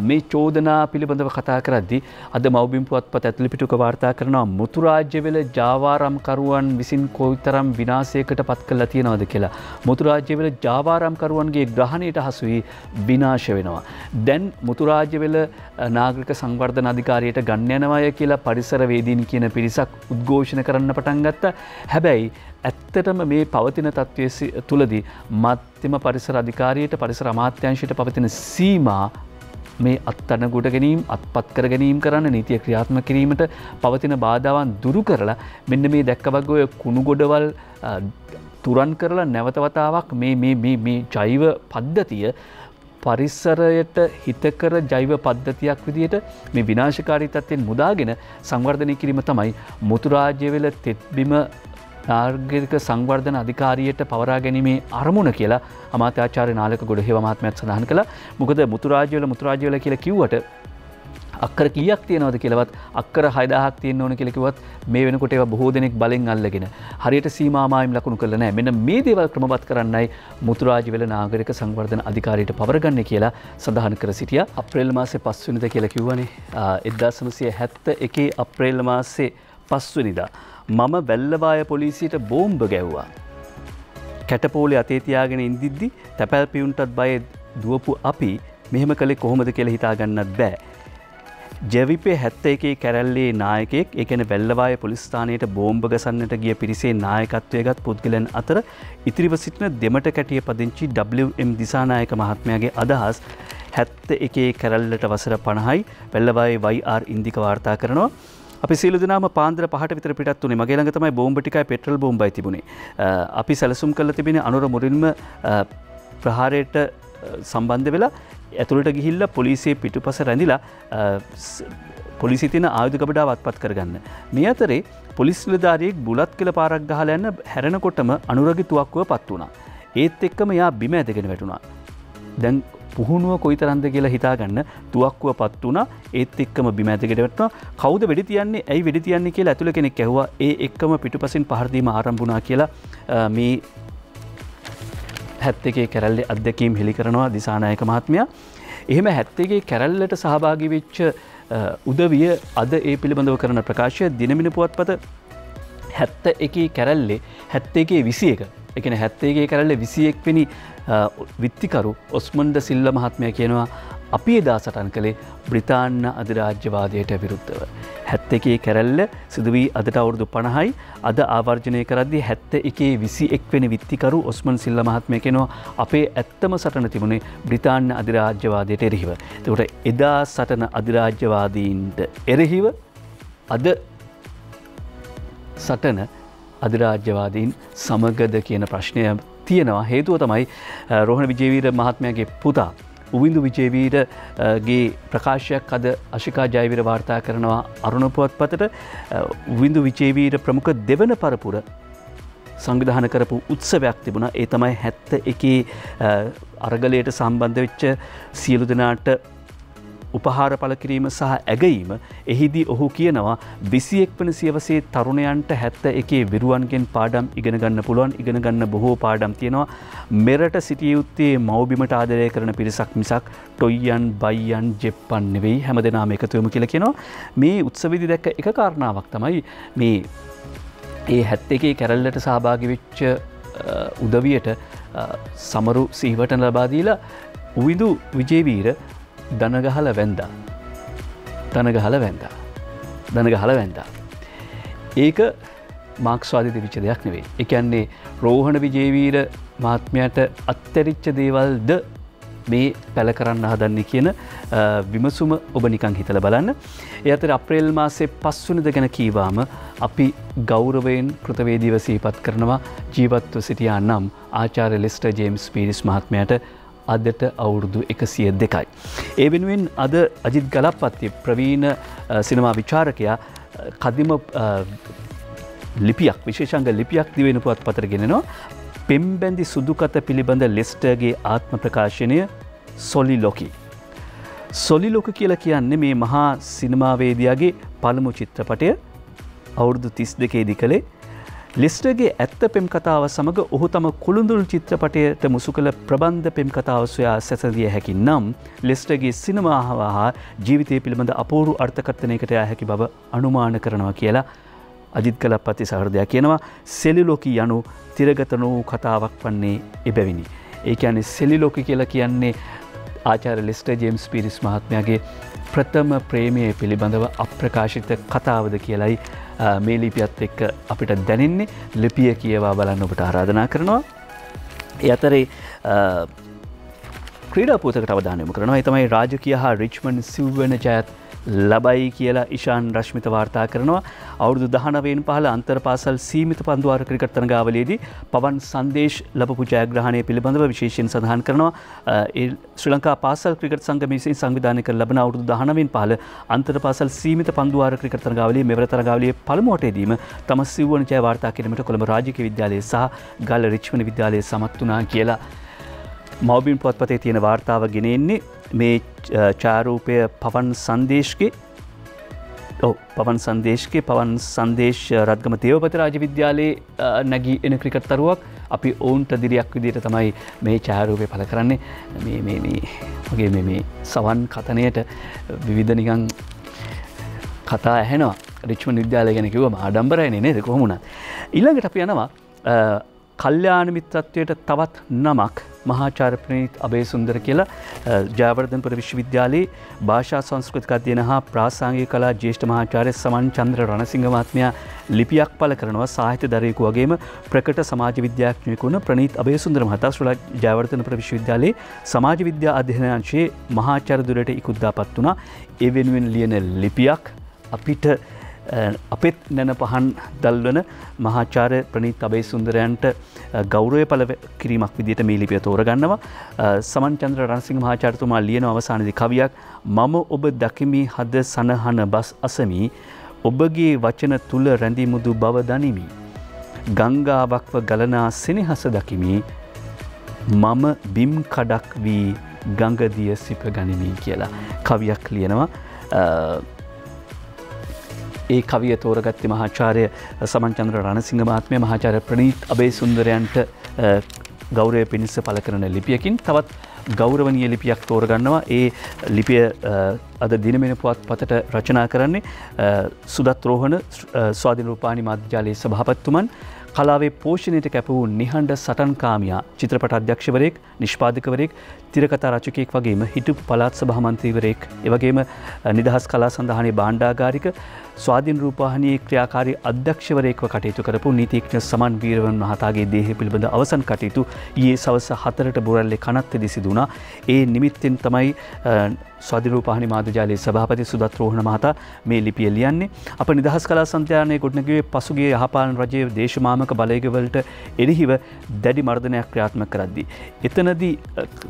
මේ චෝදනා පිළිබඳව කතා කරද්දී අද මව්බිම් පුවත්පත ඇතුළු පිටුක වාර්තා කරනවා මුතු රාජ්‍යවල ජාවාරම්කරුවන් විසින් කොයිතරම් විනාශයකට පත් කරලා තියෙනවද කියලා. මුතු රාජ්‍යවල ජාවාරම්කරුවන්ගේ ග්‍රහණයට හසු වී විනාශ වෙනවා. දැන් මුතු රාජ්‍යවල නාගරික සංවර්ධන අධිකාරියට ගන්න යනවාය කියලා පරිසර වේදීන් කියන පිරිසක් උද්ඝෝෂණ කරන්න පටන් ගත්තා. හැබැයි ඇත්තටම මේ පවතින තත්ත්වයේ තුලදී මධ්‍යම පරිසර අධිකාරියට පරිසර අමාත්‍යාංශයට පවතින සීමා මේ අත්අඩංගුවට ගැනීම අත්පත් කර ගැනීම කරන්න නීතිය ක්‍රියාත්මක කිරීමට පවතින බාධාවන් දුරු කරලා මෙන්න මේ දැක්ක වගේ ඔය කුණු ගොඩවල් තුරන් කරලා නැවත වතාවක් මේ ජෛව පද්ධතිය පරිසරයට හිතකර ජෛව පද්ධතියක් විදිහට මේ විනාශකාරී තත්ත්වෙන් මුදාගෙන සංවර්ධනය කිරීම තමයි මුතු රාජ්‍යවල තෙත්බිම නාගරික සංවර්ධන අධිකාරියට පවරා ගැනීමේ අරමුණ කියලා අමාත්‍යාචාර්ය නාලක ගොඩහේව මහත්මයාත් සඳහන් කළා. මොකද මුතු රාජ්‍යවල කියලා කිව්වට අක්කර කීයක් තියෙනවද කියලාවත් අක්කර 6000ක් තියෙන්න ඕන කියලා කිව්වත් මේ වෙනකොට ඒවා බොහෝ දෙනෙක් බලෙන් අල්ලගෙන හරියට සීමා මායිම් ලකුණු කරලා නැහැ. මෙන්න මේ දේවල් ක්‍රමවත් කරන්නයි මුතු රාජ්‍යවල නාගරික සංවර්ධන අධිකාරියට පවරගන්නේ කියලා සඳහන් කර සිටියා. අප්‍රේල් මාසේ 5 වෙනිදා කියලා කිව්වනේ. 1971 අප්‍රේල් මාසේ 5 වෙනිදා මම වැල්ලවාය පොලිසියට බෝම්බ ගැව්වා. කැටපෝලේ අතේ තියාගෙන ඉඳිද්දි තැපැල් පියුන්ටත් බය දුවපු අපි මෙහෙම කළේ කොහොමද කියලා හිතා ගන්නත් බෑ. ජවිපේ 71 කැරැල්ලේ නායකයෙක් ඒ කියන්නේ වැල්ලවාය පොලිස් ස්ථානයට බෝම්බ ගසන්නට ගිය පිරිසේ නායකත්වයේගත් පුද්ගලයන් අතර ඉතිරිව සිටින දෙමට කැටිය පදිංචි WM දිසානායක මහත්මයාගේ අදහස් 71 කැරැල්ලට වසර 50යි වැල්ලවායේ YR ඉන්දික වාර්තා කරනවා. අපි සියලු දෙනාම පාන්දර 5ට විතර පිටත් වුණේ. මගේ ළඟ තමයි බෝම්බ ටිකයි පෙට්‍රල් බෝම්බයි තිබුණේ. අපි සැලසුම් කරලා තිබෙන්නේ අනුර මුරින්ම ප්‍රහාරයට සම්බන්ධ වෙලා ඇතුළට ගිහිල්ලා පොලිසිය පිටුපස රැඳිලා පොලිසිය තියෙන ආයුධ ගබඩාව අත්පත් කරගන්න. මේ අතරේ පොලිස් නිලධාරියෙක් බුලත් කියලා පාරක් ගහලා යන හැරෙනකොටම අනුරගේ තුවක්කුව පත් වුණා. ඒත් එක්කම යා බිම ඇදගෙන වැටුණා. දැන් පුහුණුව කොයිතරම්ද කියලා හිතාගන්න තුවක්කුව පත් වුණා. ඒත් එක්කම බිම ඇදගෙන වැටුණා. කවුද වෙඩි තියන්නේ? ඇයි වෙඩි තියන්නේ කියලා ඇතුළේ කෙනෙක් ඇහුවා. ඒ එක්කම පිටුපසින් පහර දීම ආරම්භ වුණා කියලා මේ 71 කැරැල්ලේ අත්දැකීම් හෙළි කරනවා දිසානායක මහත්මයා. එහෙම 71 කැරැල්ලට සහභාගී වෙච්ච උදවිය අද ඒ පිළිබඳව කරන ප්‍රකාශය දිනමින පුවත්පත 71 කැරැල්ලේ 71 21 ඒ කියන්නේ 71 කැරැල්ලේ 21 වෙනි විත්තිකරු ඔස්මන්ඩ් සිල්ල මහත්මයා කියනවා අපි එදා සටන් කළේ බ්‍රිතාන්‍ය අධිරාජ්‍යවාදයට විරුද්ධව. 71 කැරැල්ල සිදු වී අදට අවුරුදු 50යි. අද ආවර්ජනය කරද්දී 71 21 වෙනි විත්තිකරු ඔස්මන්ඩ් සිල්ල මහත්මයා කියනවා අපේ ඇත්තම සටන තිබුණේ බ්‍රිතාන්‍ය අධිරාජ්‍යවාදයට එරෙහිව. ඒකට එදා සටන අධිරාජ්‍යවාදීන්ට එරෙහිව අද සටන අධිරාජ්‍යවාදීන් සමගද කියන ප්‍රශ්නය තියෙනවා. හේතුව තමයි රෝහණ විජේවීර මහත්මයාගේ පුතා උවින්දු විජේවීරගේ ප්‍රකාශයක් අද අශිකා ජයවීර වාර්තා කරනවා අරුණ පුවත්පතට. උවින්දු විජේවීර ප්‍රමුඛ දෙවන පරපුර සංවිධානය කරපු උත්සවයක් තිබුණා. ඒ තමයි 71 අරගලයට සම්බන්ධ වෙච්ච සියලු දෙනාට උපහාර පළ කිරීම සහ ඇගීම එහිදී ඔහු කියනවා 21 වන සියවසේ තරුණයන්ට 71 විරුවන්ගෙන් පාඩම් ඉගෙන ගන්න පුළුවන් ඉගෙන ගන්න බොහෝ පාඩම් තියෙනවා මෙරට සිටිය යුත්තේ මව්බිමට ආදරය කරන පිරිසක් මිසක් ටොයියන් බයියන් ජෙප්පන් නෙවෙයි හැමදෙනාම එකතු වෙමු කියලා කියනවා මේ උත්සවයේදී දැක්ක එක කාරණාවක් තමයි මේ ඒ 71 කැරල්ලට සහභාගී වෙච්ච උදවියට සමරු සිහිවටන ලබා දීලා උවිදු විජේවීර දනගහල වැන්දා. ඒක මාක්ස්වාදී තිබිච්ච දෙයක් නෙවෙයි. ඒ කියන්නේ රෝහණ විජේවීර මහත්මයාට අත්හැරිච්ච දේවල්ද මේ පැල කරන්න හදන්නේ කියන විමසුම ඔබ නිකන් හිතලා බලන්න. ඒ අතර අප්‍රේල් මාසේ 5 වෙනිදා ගැන කීවාම අපි ගෞරවයෙන් කෘතවේදීව සිහිපත් කරනවා ජීවත්ව සිටියා නම් ආචාර්ය ලෙස්ටර් ජේම්ස් පීරිස් මහත්මයාට අදට අවුරුදු 102යි. ඒ වෙනුවෙන් අද අජිත් ගලප්පත්ති ප්‍රවීණ සිනමා විචාරකයා කදිම ලිපියක් විශේෂංග ලිපියක් දිවෙන පුවත්පතට ගෙනෙනවා. පෙම්බැඳි සුදුකත පිළිබඳ ලෙස්ටර්ගේ ආත්ම ප්‍රකාශනය සොලිලොකි. සොලිලොකි කියලා කියන්නේ මේ මහා සිනමාවේදියාගේ පළමු චිත්‍රපටය අවුරුදු 32 කළේ ලෙස්ටර්ගේ ඇත්ත පෙම් කතාව සමග ඔහු තම කුළුඳුල් චිත්‍රපටයට මුසු කළ ප්‍රබන්ධ පෙම් කතාව සොයා සැසඳිය හැකි නම් ලෙස්ටර්ගේ සිනමාව හා ජීවිතය පිළිබඳ අපූර්ව අර්ථකථනයකට යා හැකි බව අනුමාන කරනවා කියලා අජිත් ගලප්පත්ති සහෘදයා කියනවා. සෙලිලොකි යනු තිරගත වූ කතාවක් වන්නේ එබැවිනි. ඒ කියන්නේ සෙලිලොකි කියලා කියන්නේ ආචාර්ය ලෙස්ටර් ජේම්ස් පීරිස් මහත්මයාගේ ප්‍රථම ප්‍රේමය පිළිබඳව අප්‍රකාශිත කතාවද කියලයි මේ ලිපියත් එක්ක අපිට දැනෙන්නේ. ලිපිය කියවා බලන්න ඔබට ආරාධනා කරනවා. ඒ අතරේ ක්‍රීඩා පුවතකට අවධානය යොමු කරනවා. ඒ තමයි රාජකීය හා රිච්මන්ඩ් සිව්වන ජයත් ලබයි කියලා ඉෂාන් රශ්මිත වාර්තා කරනවා. අවුරුදු 19 පහළ අන්තර්පාසල් සීමිත පන්දුවාර ක්‍රිකට් තරගාවලියේදී පවන් සංදේශ් ලැබපු ජයග්‍රහණය පිළිබඳව විශේෂයෙන් සඳහන් කරනවා. ඒ ශ්‍රී ලංකා පාසල් ක්‍රිකට් සංගමය විසින් සංවිධානය කර ලබන අවුරුදු 19 පහළ අන්තර්පාසල් සීමිත පන්දුවාර ක්‍රිකට් තරගාවලියේ මෙවර තරගාවලියේ පළමු වටේදීම තම සිව්වන ජය වාර්තා කිරීමට කොළඹ රාජකීය විද්‍යාලය සහ ගල්ල රිච්මන්ඩ් විද්‍යාලයේ සමත් වුණා කියලා මව්බිම් පුවත්පතේ තියෙන වාර්තාව ගෙනෙන්නේ. මේ ඡායාරූපය පවන් සංදේශ්ගේ රත්ගම දේවපති රාජ විද්‍යාලයේ නැගී එන ක්‍රිකට් තරුවක්. අපි ඔවුන්ට දිරියක් විදිහට තමයි මේ ඡායාරූපය පළ කරන්නේ. මේ සවන් කතනයට විවිධ නිකන් කතා ඇහෙනවා. රිච්මන්ඩ් විද්‍යාලය ගැන කිව්වම ආඩම්බරයිනේ නේද කොහොම වුණත්. ඊළඟට අපි යනවා කල්යාණ මිත්‍රත්වයට තවත් නමක් මහාචාර්ය ප්‍රනීත් අබේසුන්දර කියලා ජයවර්ධනපුර විශ්වවිද්‍යාලයේ භාෂා සංස්කෘතික අධ්‍යයන හා ප්‍රාසංගික කලා ජ්‍යෙෂ්ඨ මහාචාර්ය සමන් චන්ද්‍ර රණසිංහ මහත්මයා ලිපියක් පළ කරනවා. සාහිත්‍ය දරයෙකු වගේම ප්‍රකට සමාජ විද්‍යාඥයෙකු වුණ ප්‍රනීත් අබේසුන්දර මහතා ශ්‍රී ජයවර්ධනපුර විශ්වවිද්‍යාලයේ සමාජ විද්‍යා අධ්‍යයන අංශයේ මහාචාර්ය දුරට ඉකුත්දාපත් වුණා. ඒ වෙනුවෙන් ලියන ලිපියක් අපිට අපෙත් නැන පහන් දල්වන මහාචාර්ය ප්‍රනීත් අබේසුන්දරයන්ට ගෞරවය පළ කිරීමක් විදිහට මේ ලිපිය තෝරගන්නවා. සමන් චන්ද්‍ර රණසිංහ මහාචාර්යතුමා ලියන අවසානයේදී කවියක් මම ඔබ දකිමි හද සනහන බස් අසමි ඔබගේ වචන තුල රැඳි මුදු බව දනිමි ගංගාවක්ව ගලනා සෙනෙහස දකිමි මම බිම් කඩක් වී ගංගදිය සිප ගනිමි කියලා කවියක් ලියනවා. ඒ කවිය තෝරගත්තේ මහාචාර්ය සමන් චන්ද්‍ර රණසිංහ මහත්මයා මහාචාර්ය ප්‍රනීත් අබේසුන්දරයන්ට ගෞරවය පිණිස පළ කරන ලිපියකින් තවත් ගෞරවනීය ලිපියක් තෝරගන්නවා. ඒ ලිපිය අද දිනමෙන පුවත්පතට රචනා කරන්නේ සුදත් රෝහණ ස්වාධීන රූපවාහිනී මාධ්‍යාලයේ සභාපතිතුමන්. කලාවේ පෝෂණයට කැප වූ නිහඬ සටන්කාමියා චිත්‍රපට අධ්‍යක්ෂවරයෙක් නිෂ්පාදකවරයෙක් තිරකතා රචකයෙක් වගේම හිටපු පළාත් සභා මන්ත්‍රීවරයෙක් එවැගේම නිදහස් කලා සන්ධානයේ භාණ්ඩාගාරික ස්වාධීන රූපවාහිනියේ ක්‍රියාකාරී අධ්‍යක්ෂවරයෙක්ව කටයුතු කරපු නීතිඥ සමන් වීරවන් මහතාගේ දේහය පිළිබඳ අවසන් කටයුතු ඊයේ සවස 4ට බොරැල්ලේ කනත්තේදී සිදු වුණා. ඒ නිමිත්තෙන් තමයි ස්වාධීන රූපවාහිනී මාධ්‍යාලයේ සභාපති සුදත් රෝහණ මහතා මේ ලිපිය ලියන්නේ. අප නිදහස් කලා සන්ධානයේ ගොඩනැගුවේ පසුගිය යහපාලන රජයේ දේශමාමක බලයගවලට එරෙහිව දැඩි මර්ධනයක් ක්‍රියාත්මක කරද්දී එතනදී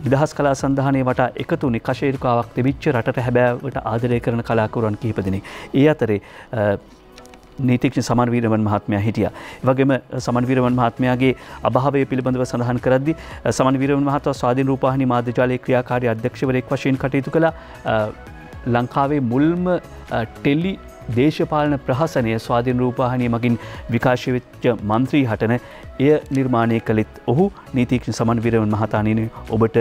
නිදහස් කලා සන්ධානයේ වටා එකතු වුණේ කෂේරුකාවක් තිබිච්ච රටට හැබෑවට ආදරය කරන කලාකරුවන් කිහිප දෙනෙක්. ඒ අතරේ නීතිඥ සමන් වීරවන් මහත්මයා හිටියා. ඒ වගේම සමන් වීරවන් මහත්මයාගේ අභාවය පිළිබඳව සඳහන් කරද්දී සමන් වීරවන් මහතා ස්වාධීන රූපවාහිනී මාධ්‍යාලයේ ක්‍රියාකාරී අධ්‍යක්ෂවරයෙක් වශයෙන් කටයුතු කළා. ලංකාවේ මුල්ම ටෙලි දේශපාලන ප්‍රහසනය ස්වාධීන රූපවාහිනිය මගින් විකාශය වෙච්ච මන්ත්‍රී හටන එය නිර්මාණය කළෙත් ඔහු නීතිඥ සමන් වීරවන් මහතාණනි ඔබට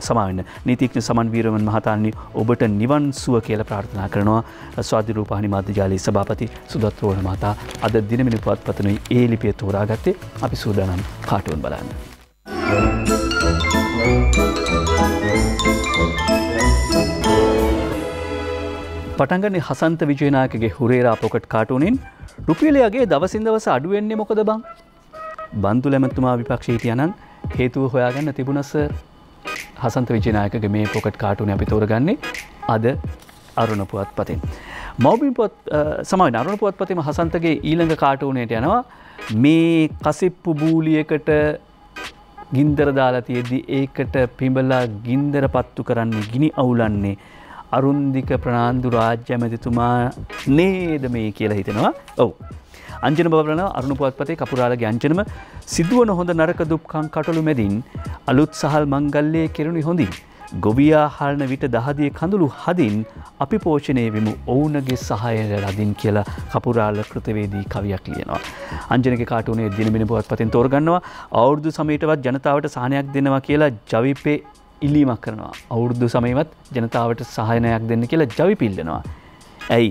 සමාවෙන්න නීතිඥ සමන් වීරවන් මහතාණනි ඔබට නිවන් සුව කියලා ප්‍රාර්ථනා කරනවා ස්වාධීන රූපවාහිනී මාධ්‍ය ජාලයේ සභාපති සුදත් රෝහණ මහතා අද දිනමිනි පුවත්පතනුයි ඒ ලිපිය තෝරාගත්තේ අපි සූදානම් කාටුන් බලන්න. පටන්ගන්නේ හසන්ත විජයනායකගේ හුරේරා පොකට් කාටුනින් රුපියලයාගේ දවසින් දවස අඩු වෙන්නේ මොකද බං? බන්දුල ඇමතුමා විපක්ෂයේ හිටියානම් හේතුව හොයාගන්න තිබුණා සර්. හසන්ත විජයනායකගේ මේ පොකට් කාටුනේ අපි තෝරගන්නේ අද අරුණ පුවත්පතෙන්. මව්බිම් අරුණ පුවත්පතේම හසන්තගේ ඊළඟ කාටුනේට යනවා මේ කසිප්පු බූලියකට ගින්දර දාලා තියෙද්දි ඒකට පිඹලා ගින්දර පත්තු කරන්නේ ගිනි අවුලන්නේ අරුන්දික ප්‍රනාන්දු රාජ්‍ය ඇමතිතුමා නේද මේ කියලා හිතෙනවා. ඔව්. අංජන බබලන අරුණ පුවත්පතේ කපුරාලගේ අංජනම සිදුවන හොඳ නරක දුක්ඛං කටළු මැදින් අලුත් සහල් මංගල්‍යයේ කෙරුණි හොඳින් ගොවියා හාලන විට දහදියේ කඳුළු හදින් අපි පෝෂණය වෙමු ඔවුන්ගේ සහාය ලදින් කියලා කපුරාල කෘතවේදී කවියක් ලියනවා. අංජනගේ කාටුනේ දිනමින පුවත්පතෙන් තෝරගන්නවා අවුරුදු සමයටවත් ජනතාවට සහනයක් දෙනවා කියලා ජවිපේ ඉල්ලීමක් කරනවා. අවුරුදු සමයවත් ජනතාවට සහායනයක් දෙන්න කියලා ජවිප ඉල්ලනවා. ඇයි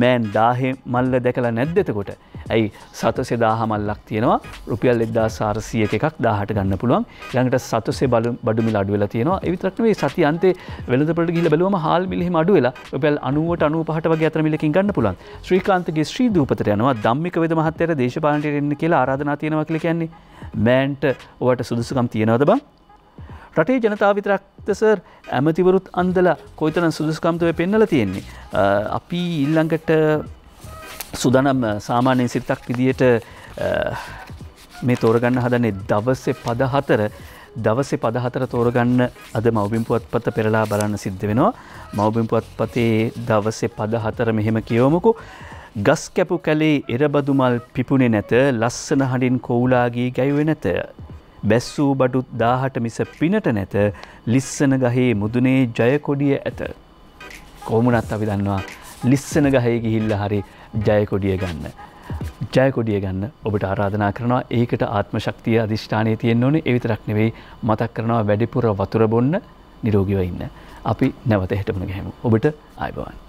මෑන් 1000 මල්ල දැකලා නැද්ද එතකොට? ඇයි සතසේ 1000 මල්ලක් තියෙනවා රුපියල් 1400ක එකක් 1000ට ගන්න පුළුවන්. ඊළඟට සතසේ බඩු මිල අඩු වෙලා තියෙනවා. ඒ විතරක් නෙවෙයි සතිය අන්තේ වෙළඳපොළට ගිහිල්ලා බැලුවම හාල් මිල හිම අඩු වෙලා රුපියල් 90ට 95ට වගේ අතර මිලකින් ගන්න පුළුවන්. ශ්‍රීකාන්තගේ ශ්‍රී දූපතට යනවා ධම්මික වේද මහත්තයාට දේශපාලනයට එන්න කියලා ආරාධනා තියෙනවා කියලා කියන්නේ. මෑන්ට ඔයාට සුදුසුකම් තියනවද බං? රටේ ජනතාව විතරක්ද සර් ඇමතිවරුත් අන්දලා කොයිතරම් සුදුසුකම්ද ඔය පෙන්නලා තියෙන්නේ. අපි ඊළඟට සුදානම් සාමාන්‍ය සිතක් විදියට මේ තෝරගන්න හදන්නේ දවසේ පද 4 තෝරගන්න අද මව්බිම් පුවත්පත පෙරලා බලන්න සිද්ධ වෙනවා. මව්බිම් පුවත්පතේ දවසේ පද 4 මෙහෙම කියවමුකෝ. ගස් කැපු කැලේ එරබදු මල් පිපුණේ නැත ලස්සන හඬින් කොවුලාගේ ගැයුවේ නැත. බැස්සූ බඩුත් 1000ට මිස පිනට නැත ලිස්සන ගහේ මුදුනේ ජය කොඩිය ඇත. කොමුණත් අපි දන්නවා ලිස්සන ගහේ ගිහිල්ලා හරි ජය කොඩිය ගන්න. ජය කොඩිය ගන්න ඔබට ආරාධනා කරනවා. ඒකට ආත්ම ශක්තිය අධිෂ්ඨානයේ තියෙන්න ඕනේ. ඒ විතරක් නෙවෙයි මතක් කරනවා වැඩිපුර වතුර බොන්න නිරෝගීව ඉන්න. අපි නැවත හෙට මුණ ගැහෙමු. ඔබට ආයුබෝවන්.